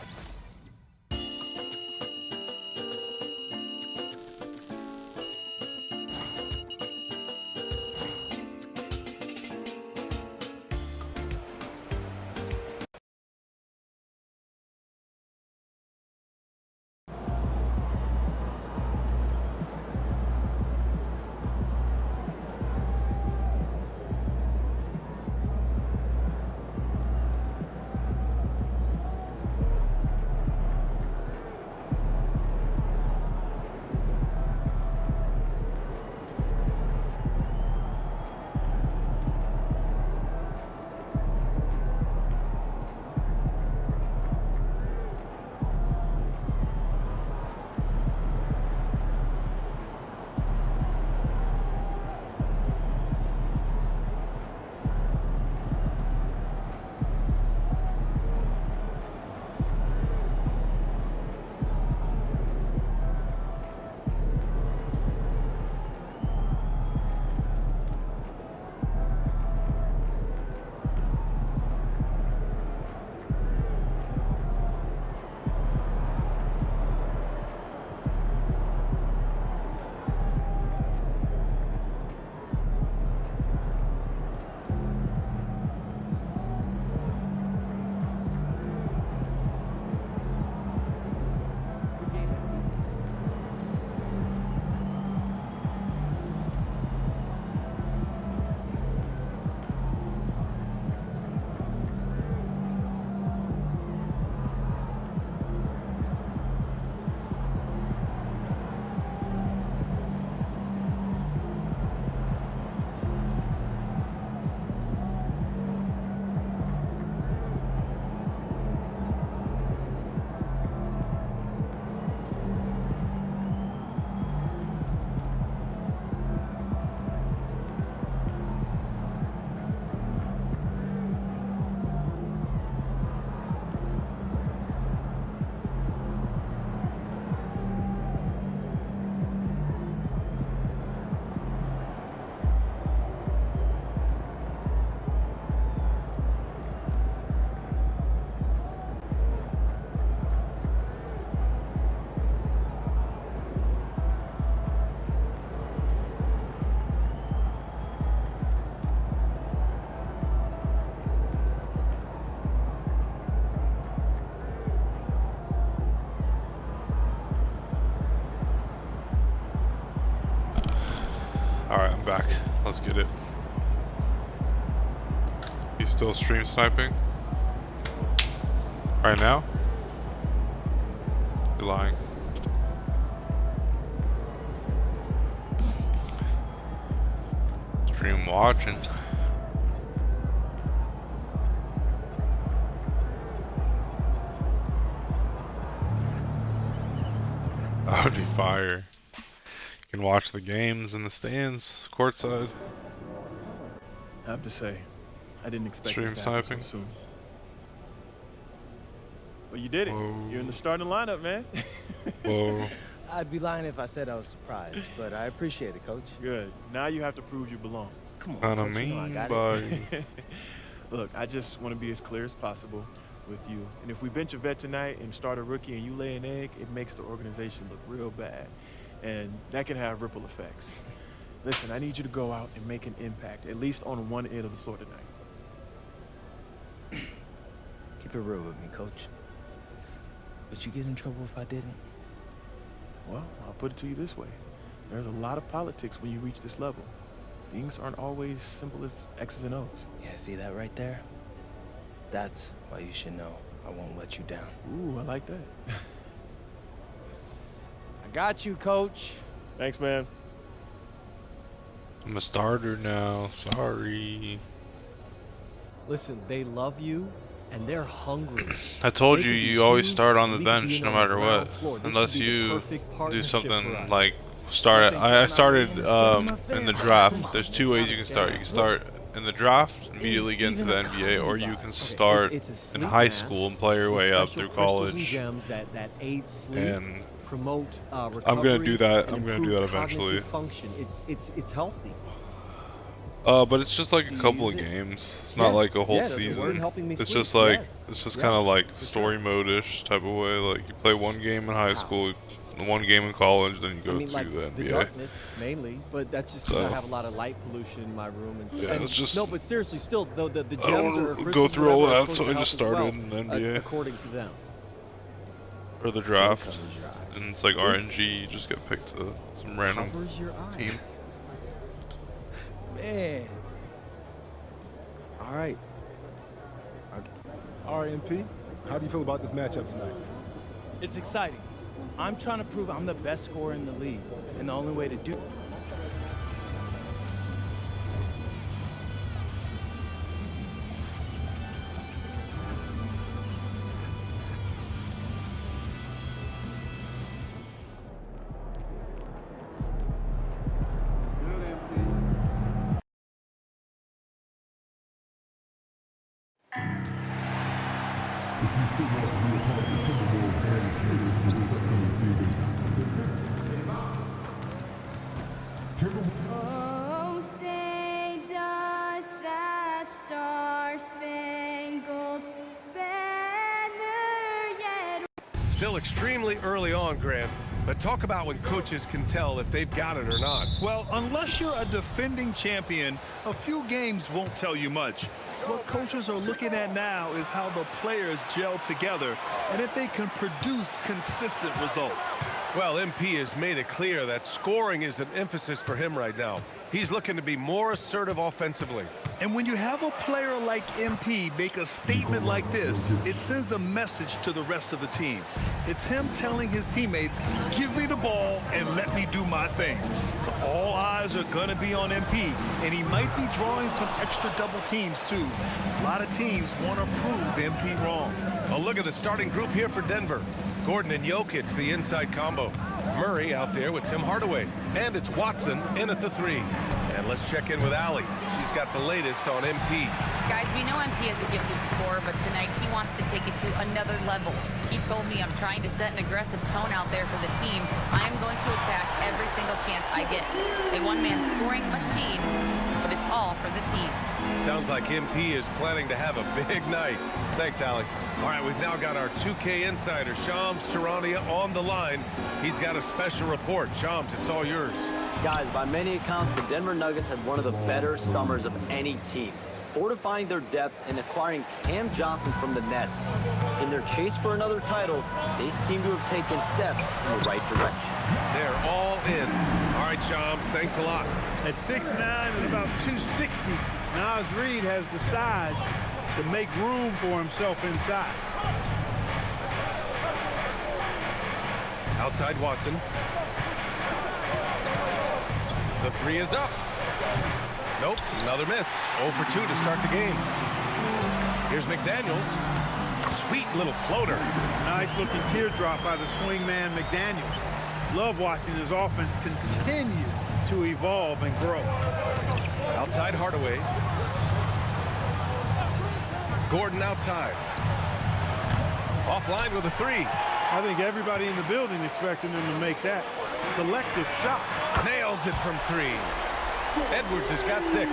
back. Let's get it. You still stream sniping? Right now? You're lying. Stream watching. That would be fire. You can watch the games in the stands, courtside. I have to say, I didn't expect Stream this to happen so sniping. soon. But you did it. Whoa. You're in the starting lineup, man. Whoa. I'd be lying if I said I was surprised, but I appreciate it, Coach. Good. Now you have to prove you belong. Come on, Kinda Coach, you know I mean, got buddy. it. Look, I just want to be as clear as possible with you. And if we bench a vet tonight and start a rookie and you lay an egg, it makes the organization look real bad. And that can have ripple effects. Listen, I need you to go out and make an impact, at least on one end of the floor tonight. Keep it real with me, Coach. Would you get in trouble if I didn't? Well, I'll put it to you this way. There's a lot of politics when you reach this level. Things aren't always simple as X's and O's. Yeah, see that right there? That's why you should know I won't let you down. Ooh, I like that. I got you, Coach. Thanks, man. I'm a starter now. Sorry. Listen, they love you, and they're hungry. I told They you, could be you always huge, start on and the we could be bench in no on the matter ground what. floor. This Unless could be the you perfect do partnership for something us. like start it. I started in the draft. There's two ways you can start. You can start in the draft, immediately get into the NBA, or you can start in high school and play your way up through college. That aid sleep, And promote recovery, I'm gonna do that. and I'm gonna do that improve eventually. cognitive function. It's healthy. But it's just like a couple of games. It's not like a whole yes, it's season. helping me It's sleep, just like yes. it's just Yeah, kind of like for story mode-ish type of way. Like you play one game in high school, one game in college, then you go I mean, to like the the NBA. darkness mainly, but that's just because I So- have a lot of light pollution in my room and stuff. Yeah, And it's just- no, but seriously, still, the I gems don't or wanna crystals, go through all whatever, are that, supposed so to I help just as well, started in the NBA. according to them. For the So it draft, covers your eyes. and it's like RNG. You just get picked to some random Covers your eyes. team. Man. All right. RMP, how do you feel about this matchup tonight? It's exciting. I'm trying to prove I'm the best scorer in the league, and the only way to do Oh, say does that star-spangled banner yet Still extremely early on, Grant. But talk about when coaches can tell if they've got it or not. Well, unless you're a defending champion, a few games won't tell you much. What coaches are looking at now is how the players gel together and if they can produce consistent results. Well, MP has made it clear that scoring is an emphasis for him right now. He's looking to be more assertive offensively. And when you have a player like MP make a statement like this, it sends a message to the rest of the team. It's him telling his teammates, give me the ball and let me do my thing. All eyes are going to be on MP, and he might be drawing some extra double teams too. A lot of teams want to prove MP wrong. A look at the starting group here for Denver. Gordon and Jokic, the inside combo. Murray out there with Tim Hardaway. And it's Watson in at the 3. And let's check in with Allie. She's got the latest on MP. Guys, we know MP is a gifted scorer, but tonight he wants to take it to another level. He told me I'm trying to set an aggressive tone out there for the team. I am going to attack every single chance I get. A one-man scoring machine, but it's all for the team. Sounds like MP is planning to have a big night. Thanks, Allie. All right, we've now got our 2K insider, Shams Charania, on the line. He's got a special report. Shams, it's all yours. Guys, by many accounts, the Denver Nuggets had one of the better summers of any team, fortifying their depth and acquiring Cam Johnson from the Nets. In their chase for another title, they seem to have taken steps in the right direction. They're all in. All right, Shams. Thanks a lot. At 6'9" and about 260, Naz Reid has the size to make room for himself inside. Outside Watson. The three is up. Nope, another miss. 0 for 2 to start the game. Here's McDaniels. Sweet little floater. Nice looking teardrop by the swingman McDaniels. Love watching his offense continue to evolve and grow. Outside Hardaway. Gordon outside. Offline with a three. I think everybody in the building expecting him to make that collective shot. Nails it from 3. Edwards has got 6.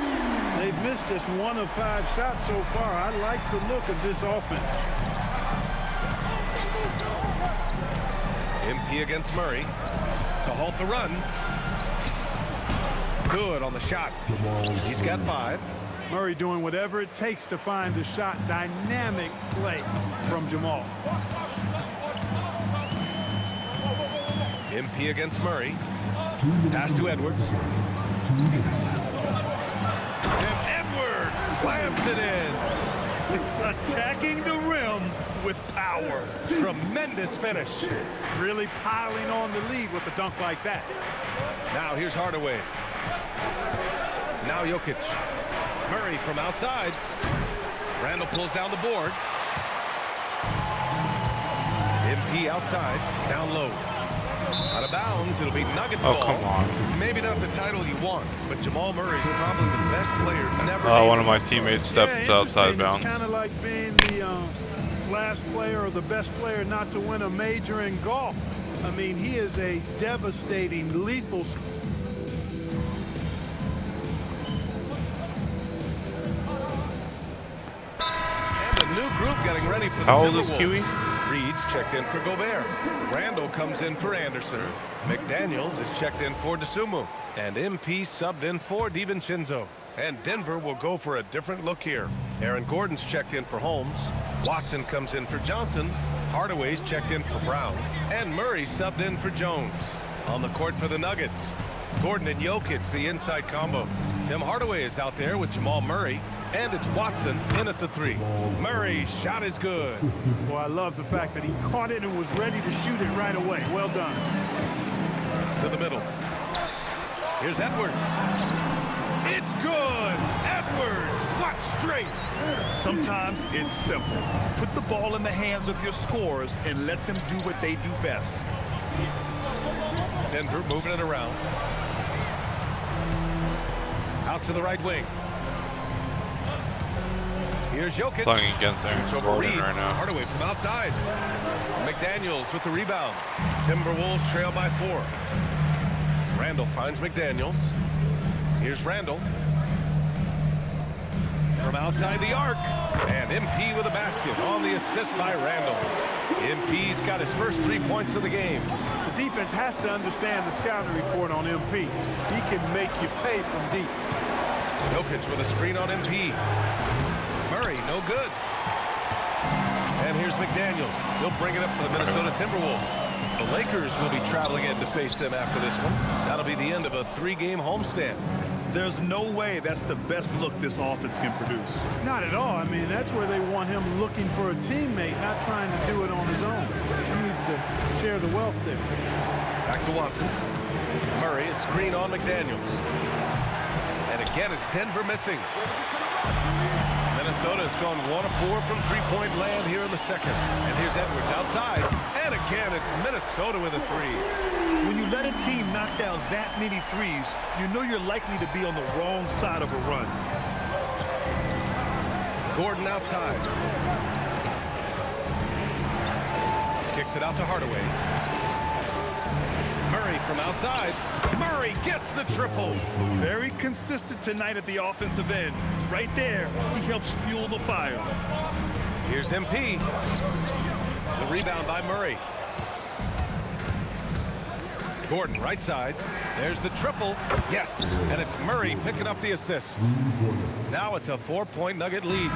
They've missed just 1 of 5 shots so far. I like the look of this offense. MP against Murray to halt the run. Good on the shot. He's got 5. Murray doing whatever it takes to find the shot. Dynamic play from Jamal. MP against Murray. Pass to Edwards. And Edwards slams it in. Attacking the rim with power. Tremendous finish. Really piling on the lead with a dunk like that. Now here's Hardaway. Now Jokic. Murray from outside. Randall pulls down the board. MP outside. Down low. Out of bounds. It'll be Nuggets ball. Oh, come on. Maybe not the title you want, but Jamal Murray is probably the best player never. Oh, one of my teammates stepped outside bounds. It's kind of like being the last player or the best player not to win a major in golf. I mean, he is a devastating, lethal. And a new group getting ready for the How old is Timberwolves. Kiwi? Reed's checked in for Gobert. Randall comes in for Anderson. McDaniels is checked in for DeSumo. And MP subbed in for DiVincenzo. And Denver will go for a different look here. Aaron Gordon's checked in for Holmes. Watson comes in for Johnson. Hardaway's checked in for Brown. And Murray subbed in for Jones. On the court for the Nuggets, Gordon and Jokic, the inside combo. Tim Hardaway is out there with Jamal Murray. And it's Watson in at the 3. Murray's shot is good. Well, I love the fact that he caught it and was ready to shoot it right away. Well done. To the middle. Here's Edwards. It's good. Edwards, what strength. Sometimes it's simple. Put the ball in the hands of your scorers and let them do what they do best. Denver moving it around. Out to the right wing. Here's Jokic. Playing against Aaron Gordon right now. Hardaway from outside. McDaniels with the rebound. Timberwolves trail by 4. Randall finds McDaniels. Here's Randall. From outside the arc. And MP with a basket on the assist by Randall. MP's got his first 3 points of the game. The defense has to understand the scouting report on MP. He can make you pay from deep. Jokic with a screen on MP. Murray, no good. And here's McDaniels. He'll bring it up for the Minnesota Timberwolves. The Lakers will be traveling in to face them after this one. That'll be the end of a 3-game homestand. There's no way that's the best look this offense can produce. Not at all. I mean, that's where they want him looking for a teammate, not trying to do it on his own. He needs to share the wealth there. Back to Watson. Murray, a screen on McDaniels. And again, it's Denver missing. Minnesota has gone 1 of 4 from three-point land here in the second. And here's Edwards outside. And again, it's Minnesota with a 3. When you let a team knock down that many threes, you know you're likely to be on the wrong side of a run. Gordon outside. Kicks it out to Hardaway. Murray from outside. Murray gets the triple. Very consistent tonight at the offensive end. Right there, he helps fuel the fire. Here's MP. The rebound by Murray. Gordon right side. There's the triple. Yes, and it's Murray picking up the assist. Now it's a 4-point Nugget lead.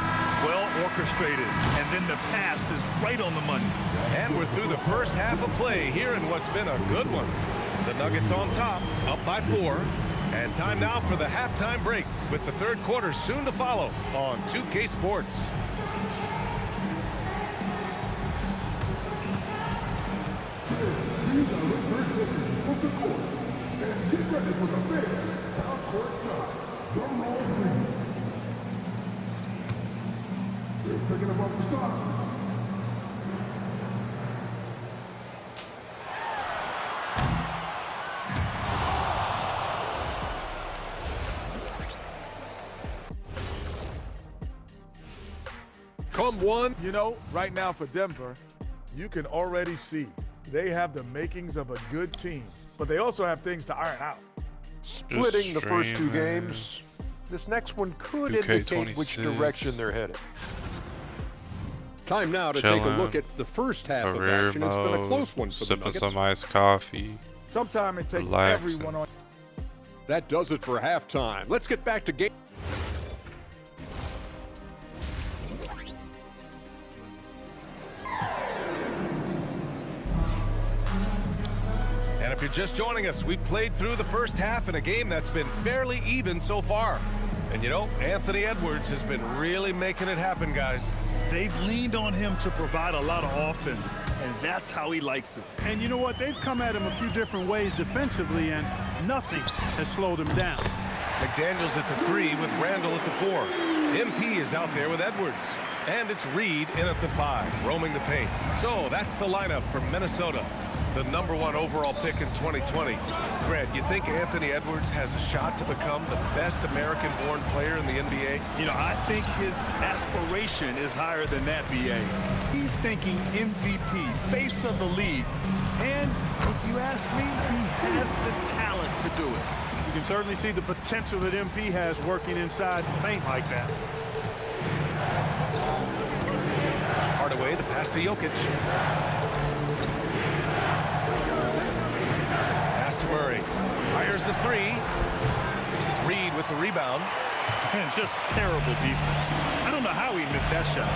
Well orchestrated, and then the pass is right on the money. And we're through the first half of play here in what's been a good one. The Nuggets on top, up by 4. And time now for the halftime break, with the third quarter soon to follow on 2K Sports. Taking them off the side. Come one. You know, right now for Denver, you can already see they have the makings of a good team, but they also have things to iron out. Splitting the first 2 games. This next one could indicate which direction they're headed. Time now to take a look at the first half of action. It's been a close one for the Nuggets. Sipping some iced coffee. Sometimes it takes Relaxing. everyone on. That does it for halftime. Let's get back to game. And if you're just joining us, we've played through the first half in a game that's been fairly even so far. And you know, Anthony Edwards has been really making it happen, guys. They've leaned on him to provide a lot of offense, and that's how he likes it. And you know what? They've come at him a few different ways defensively, and nothing has slowed him down. McDaniels at the 3 with Randall at the 4. MP is out there with Edwards. And it's Reed in at the 5, roaming the paint. So that's the lineup from Minnesota, the #1 overall pick in 2020. Greg, you think Anthony Edwards has a shot to become the best American-born player in the NBA? You know, I think his aspiration is higher than that, BA. He's thinking MVP, face of the league. And if you ask me, he has the talent to do it. You can certainly see the potential that MP has working inside the paint like that. Hardaway, the pass to Jokic. Pass to Murray. Fires the 3. Reed with the rebound. And just terrible defense. I don't know how he missed that shot.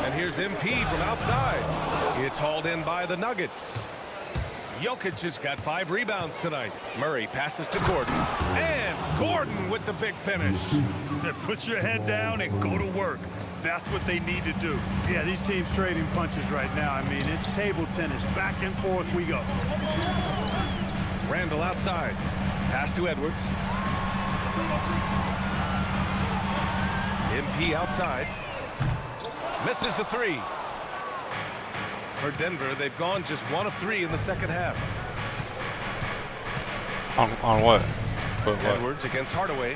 And here's MP from outside. It's hauled in by the Nuggets. Jokic has got 5 rebounds tonight. Murray passes to Gordon. And Gordon with the big finish. Put your head down and go to work. That's what they need to do. Yeah, these teams trading punches right now. I mean, it's table tennis. Back and forth we go. Randall outside. Pass to Edwards. MP outside. Misses the 3. For Denver, they've gone just 1 of 3 in the second half. On what? Edwards against Hardaway.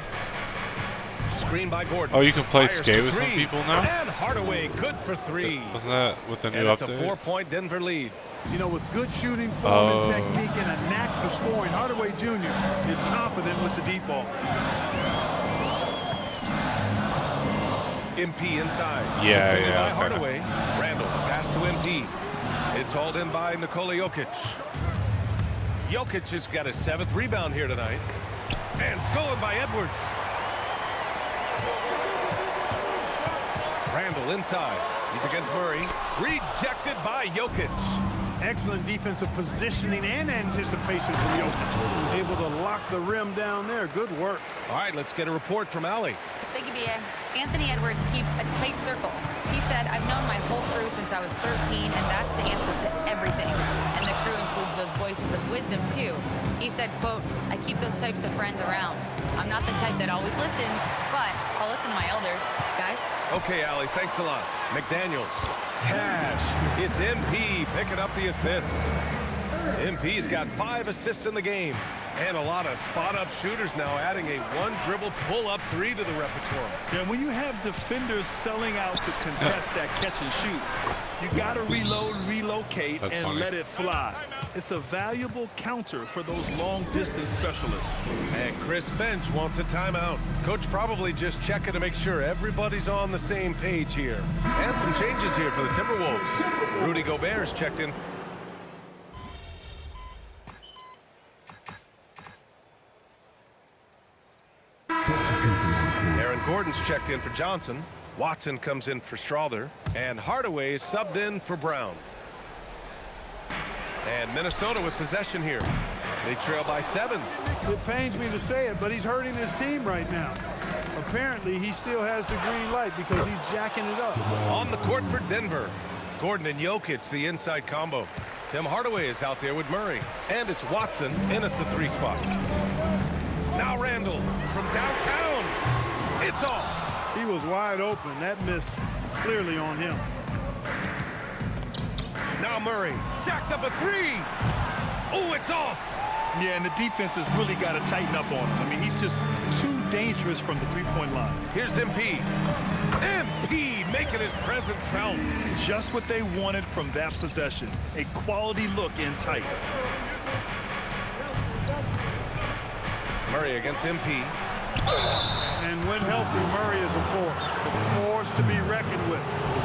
Screen by Gordon. Oh, you can play Fires skate with to some 3. people now? And Hardaway good for 3. Wasn't that with the new and it's update? a 4-point Denver lead. You know, with good shooting form and technique and a knack for scoring, Hardaway Jr. is confident with the deep ball. MP inside. Yeah, Defended yeah. by Hardaway. Randall, pass to MP. It's hauled in by Nikola Jokic. Jokic has got his 7th rebound here tonight. And stolen by Edwards. Randall inside. He's against Murray. Rejected by Jokic. Excellent defensive positioning and anticipation from Jokic. Able to lock the rim down there. Good work. All right, let's get a report from Allie. Thank you, B.A. Anthony Edwards keeps a tight circle. He said, I've known my whole crew since I was 13, and that's the answer to everything. And the crew includes those voices of wisdom, too. He said, quote, I keep those types of friends around. I'm not the type that always listens, but I'll listen to my elders. Guys? Okay, Allie, thanks a lot. McDaniels. Cash. It's MP picking up the assist. MP's got 5 assists in the game. And a lot of spot-up shooters now, adding a 1-dribble pull-up 3 to the repertoire. Yeah, when you have defenders selling out to contest that catch and shoot, you got to reload, relocate, That's and funny. let it fly. It's a valuable counter for those long-distance specialists. And Chris Finch wants a timeout. Coach probably just checking to make sure everybody's on the same page here. And some changes here for the Timberwolves. Rudy Gobert's checked in. Aaron Gordon's checked in for Johnson. Watson comes in for Strother. And Hardaway is subbed in for Brown. And Minnesota with possession here. They trail by 7. It pains me to say it, but he's hurting his team right now. Apparently, he still has the green light because he's jacking it up. On the court for Denver. Gordon and Jokic, the inside combo. Tim Hardaway is out there with Murray. And it's Watson in at the 3 spot. Now Randall from downtown. It's off. He was wide open. That miss clearly on him. Now Murray jacks up a 3. Oh, it's off. Yeah, and the defense has really got to tighten up on him. I mean, he's just too dangerous from the three-point line. Here's MP. MP making his presence felt. Just what they wanted from that possession. A quality look in tight. Murray against MP. And when healthy, Murray is a force to be reckoned with,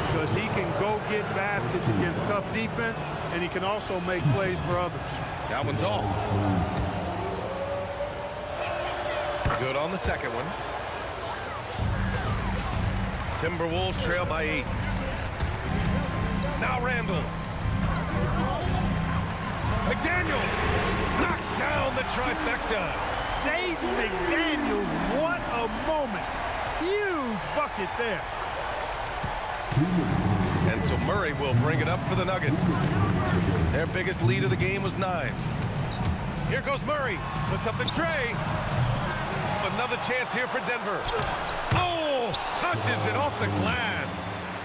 because he can go get baskets against tough defense, and he can also make plays for others. That one's off. Good on the second one. Timberwolves trail by 8. Now Randall. McDaniels knocks down the trifecta. Jaden McDaniels, what a moment. Huge bucket there. And so Murray will bring it up for the Nuggets. Their biggest lead of the game was 9. Here goes Murray. Puts up the tray. Another chance here for Denver. Oh, touches it off the glass.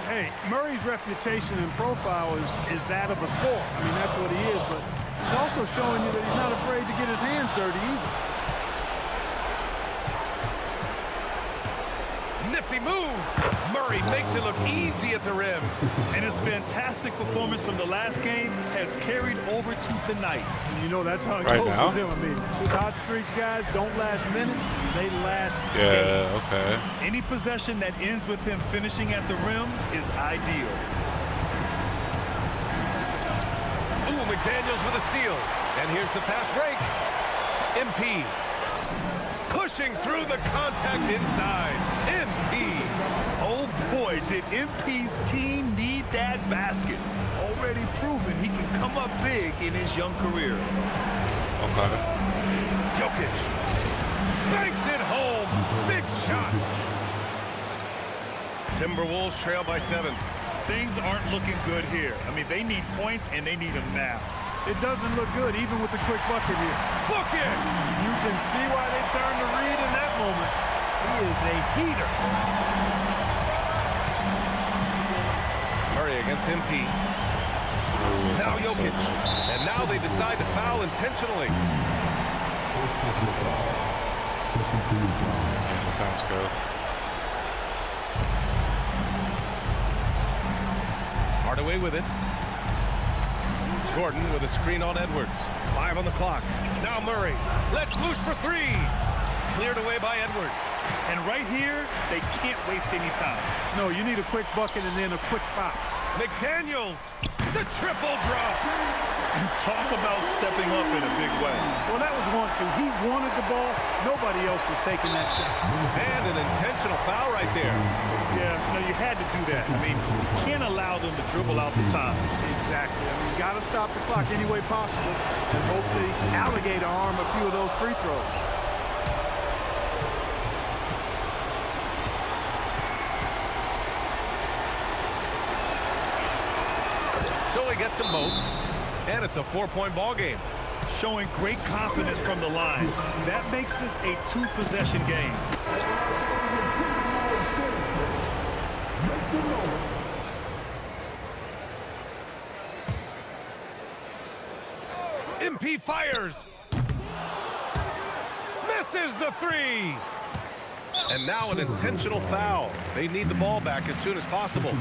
Hey, Murray's reputation and profile is that of a scorer. I mean, that's what he is, but he's also showing you that he's not afraid to get his hands dirty either. Nifty move. Murray makes it look easy at the rim. And his fantastic performance from the last game has carried over to tonight. And you know that's how it Right goes now? with him. I mean, his hot streaks, guys, don't last minutes. They last days. Yeah, okay. Any possession that ends with him finishing at the rim is ideal. Ooh, McDaniels with a steal. And here's the fast break. MP pushing through the contact inside. MP. Oh boy, did MP's team need that basket. Already proven he can come up big in his young career. Okay. Jokic banks it home. Big shot. Timberwolves trail by 7. Things aren't looking good here. I mean, they need points, and they need them now. It doesn't look good, even with a quick bucket here. Bucket! You can see why they turned to Reed in that moment. He is a heater. Murray against MP. Now Jokic. And now they decide to foul intentionally. Yeah, that sounds good. Hardaway with it. Gordon with a screen on Edwards. 5 on the clock. Now Murray. Let's loose for 3. Cleared away by Edwards. And right here, they can't waste any time. No, you need a quick bucket and then a quick foul. McDaniels. The triple drop. Talk about stepping up in a big way. Well, that was 1-2. He wanted the ball. Nobody else was taking that shot. And an intentional foul right there. Yeah, no, you had to do that. I mean, you can't allow them to dribble out the time. Exactly. I mean, you got to stop the clock any way possible and hope the alligator arm a few of those free throws. So he gets them both. And it's a 4-point ball game. Showing great confidence from the line. That makes this a 2-possession game. MP fires. Misses the 3. And now an intentional foul. They need the ball back as soon as possible.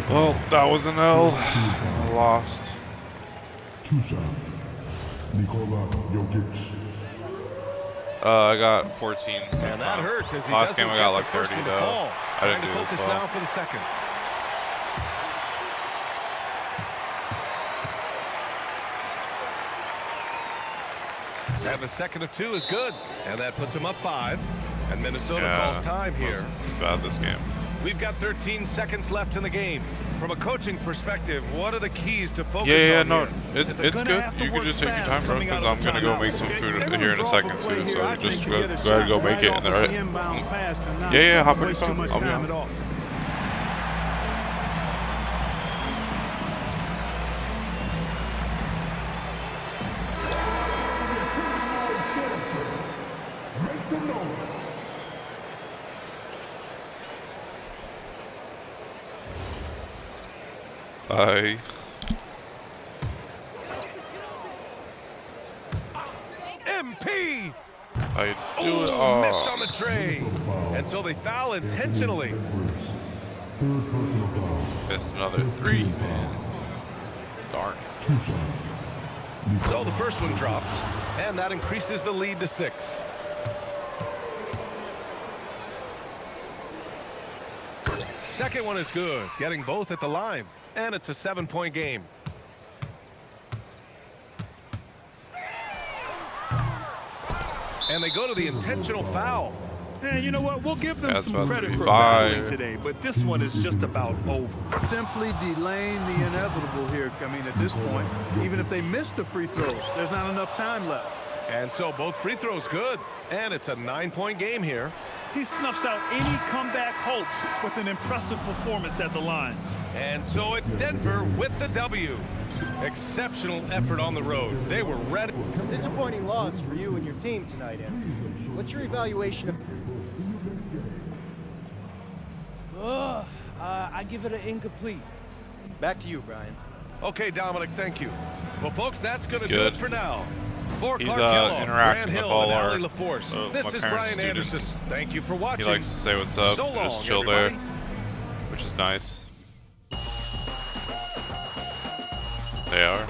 Well, that was an L. I lost. 2 shots. Nikola Jokic. I got 14. And that hurts as he Last doesn't game I got like get the 30 first one to though. fall. I didn't Trying do to focus as well. now for the second. And the second of 2 is good. And that puts him up 5. And Minnesota calls time here. Bad this game. We've got 13 seconds left in the game. From a coaching perspective, what are the keys to focus Yeah, on no, here? it's good. You can just take your time, bro, because I'm gonna go make some food here in a second too. So just go ahead and go make it, and then yeah, hop in your phone. I'll be on. Bye. MP! I do it all. Missed on the tray. And so they foul intentionally. Missed another 3, man. Darn. So the first one drops, and that increases the lead to 6. Second one is good, getting both at the line, and it's a 7-point game. And they go to the intentional foul. And you know what? We'll give them That's some credit for fire. battling today, but this one is just about over. Simply delaying the inevitable here. I mean, at this point, even if they miss the free throws, there's not enough time left. And so both free throws good, and it's a 9-point game here. He snuffs out any comeback hopes with an impressive performance at the line. And so it's Denver with the W. Exceptional effort on the road. They were ready. Disappointing loss for you and your team tonight, Andrew. What's your evaluation of... I give it an incomplete. Back to you, Brian. Okay, Dominic, thank you. Well, folks, that's going to do good. it for now. For He's Clark Kellogg, interacting Grant with Hill, all and our Allie LaForce. This my is parents' Brian students. Anderson. Thank you for watching. He likes to say what's up, So and long, just chill everybody. there, which is nice. They are.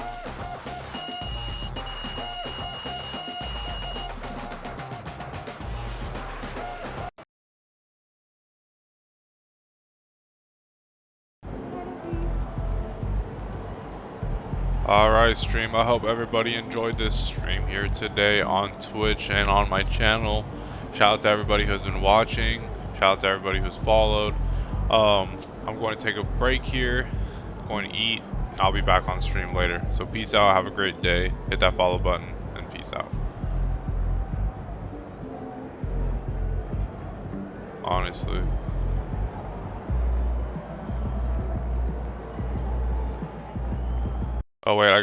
Alright, stream, I hope everybody enjoyed this stream here today on Twitch and on my channel. Shout out to everybody who's been watching. Shout out to everybody who's followed. I'm going to take a break here. I'm going to eat. I'll be back on stream later. So peace out, have a great day. Hit that follow button, and peace out. Honestly. Oh wait, I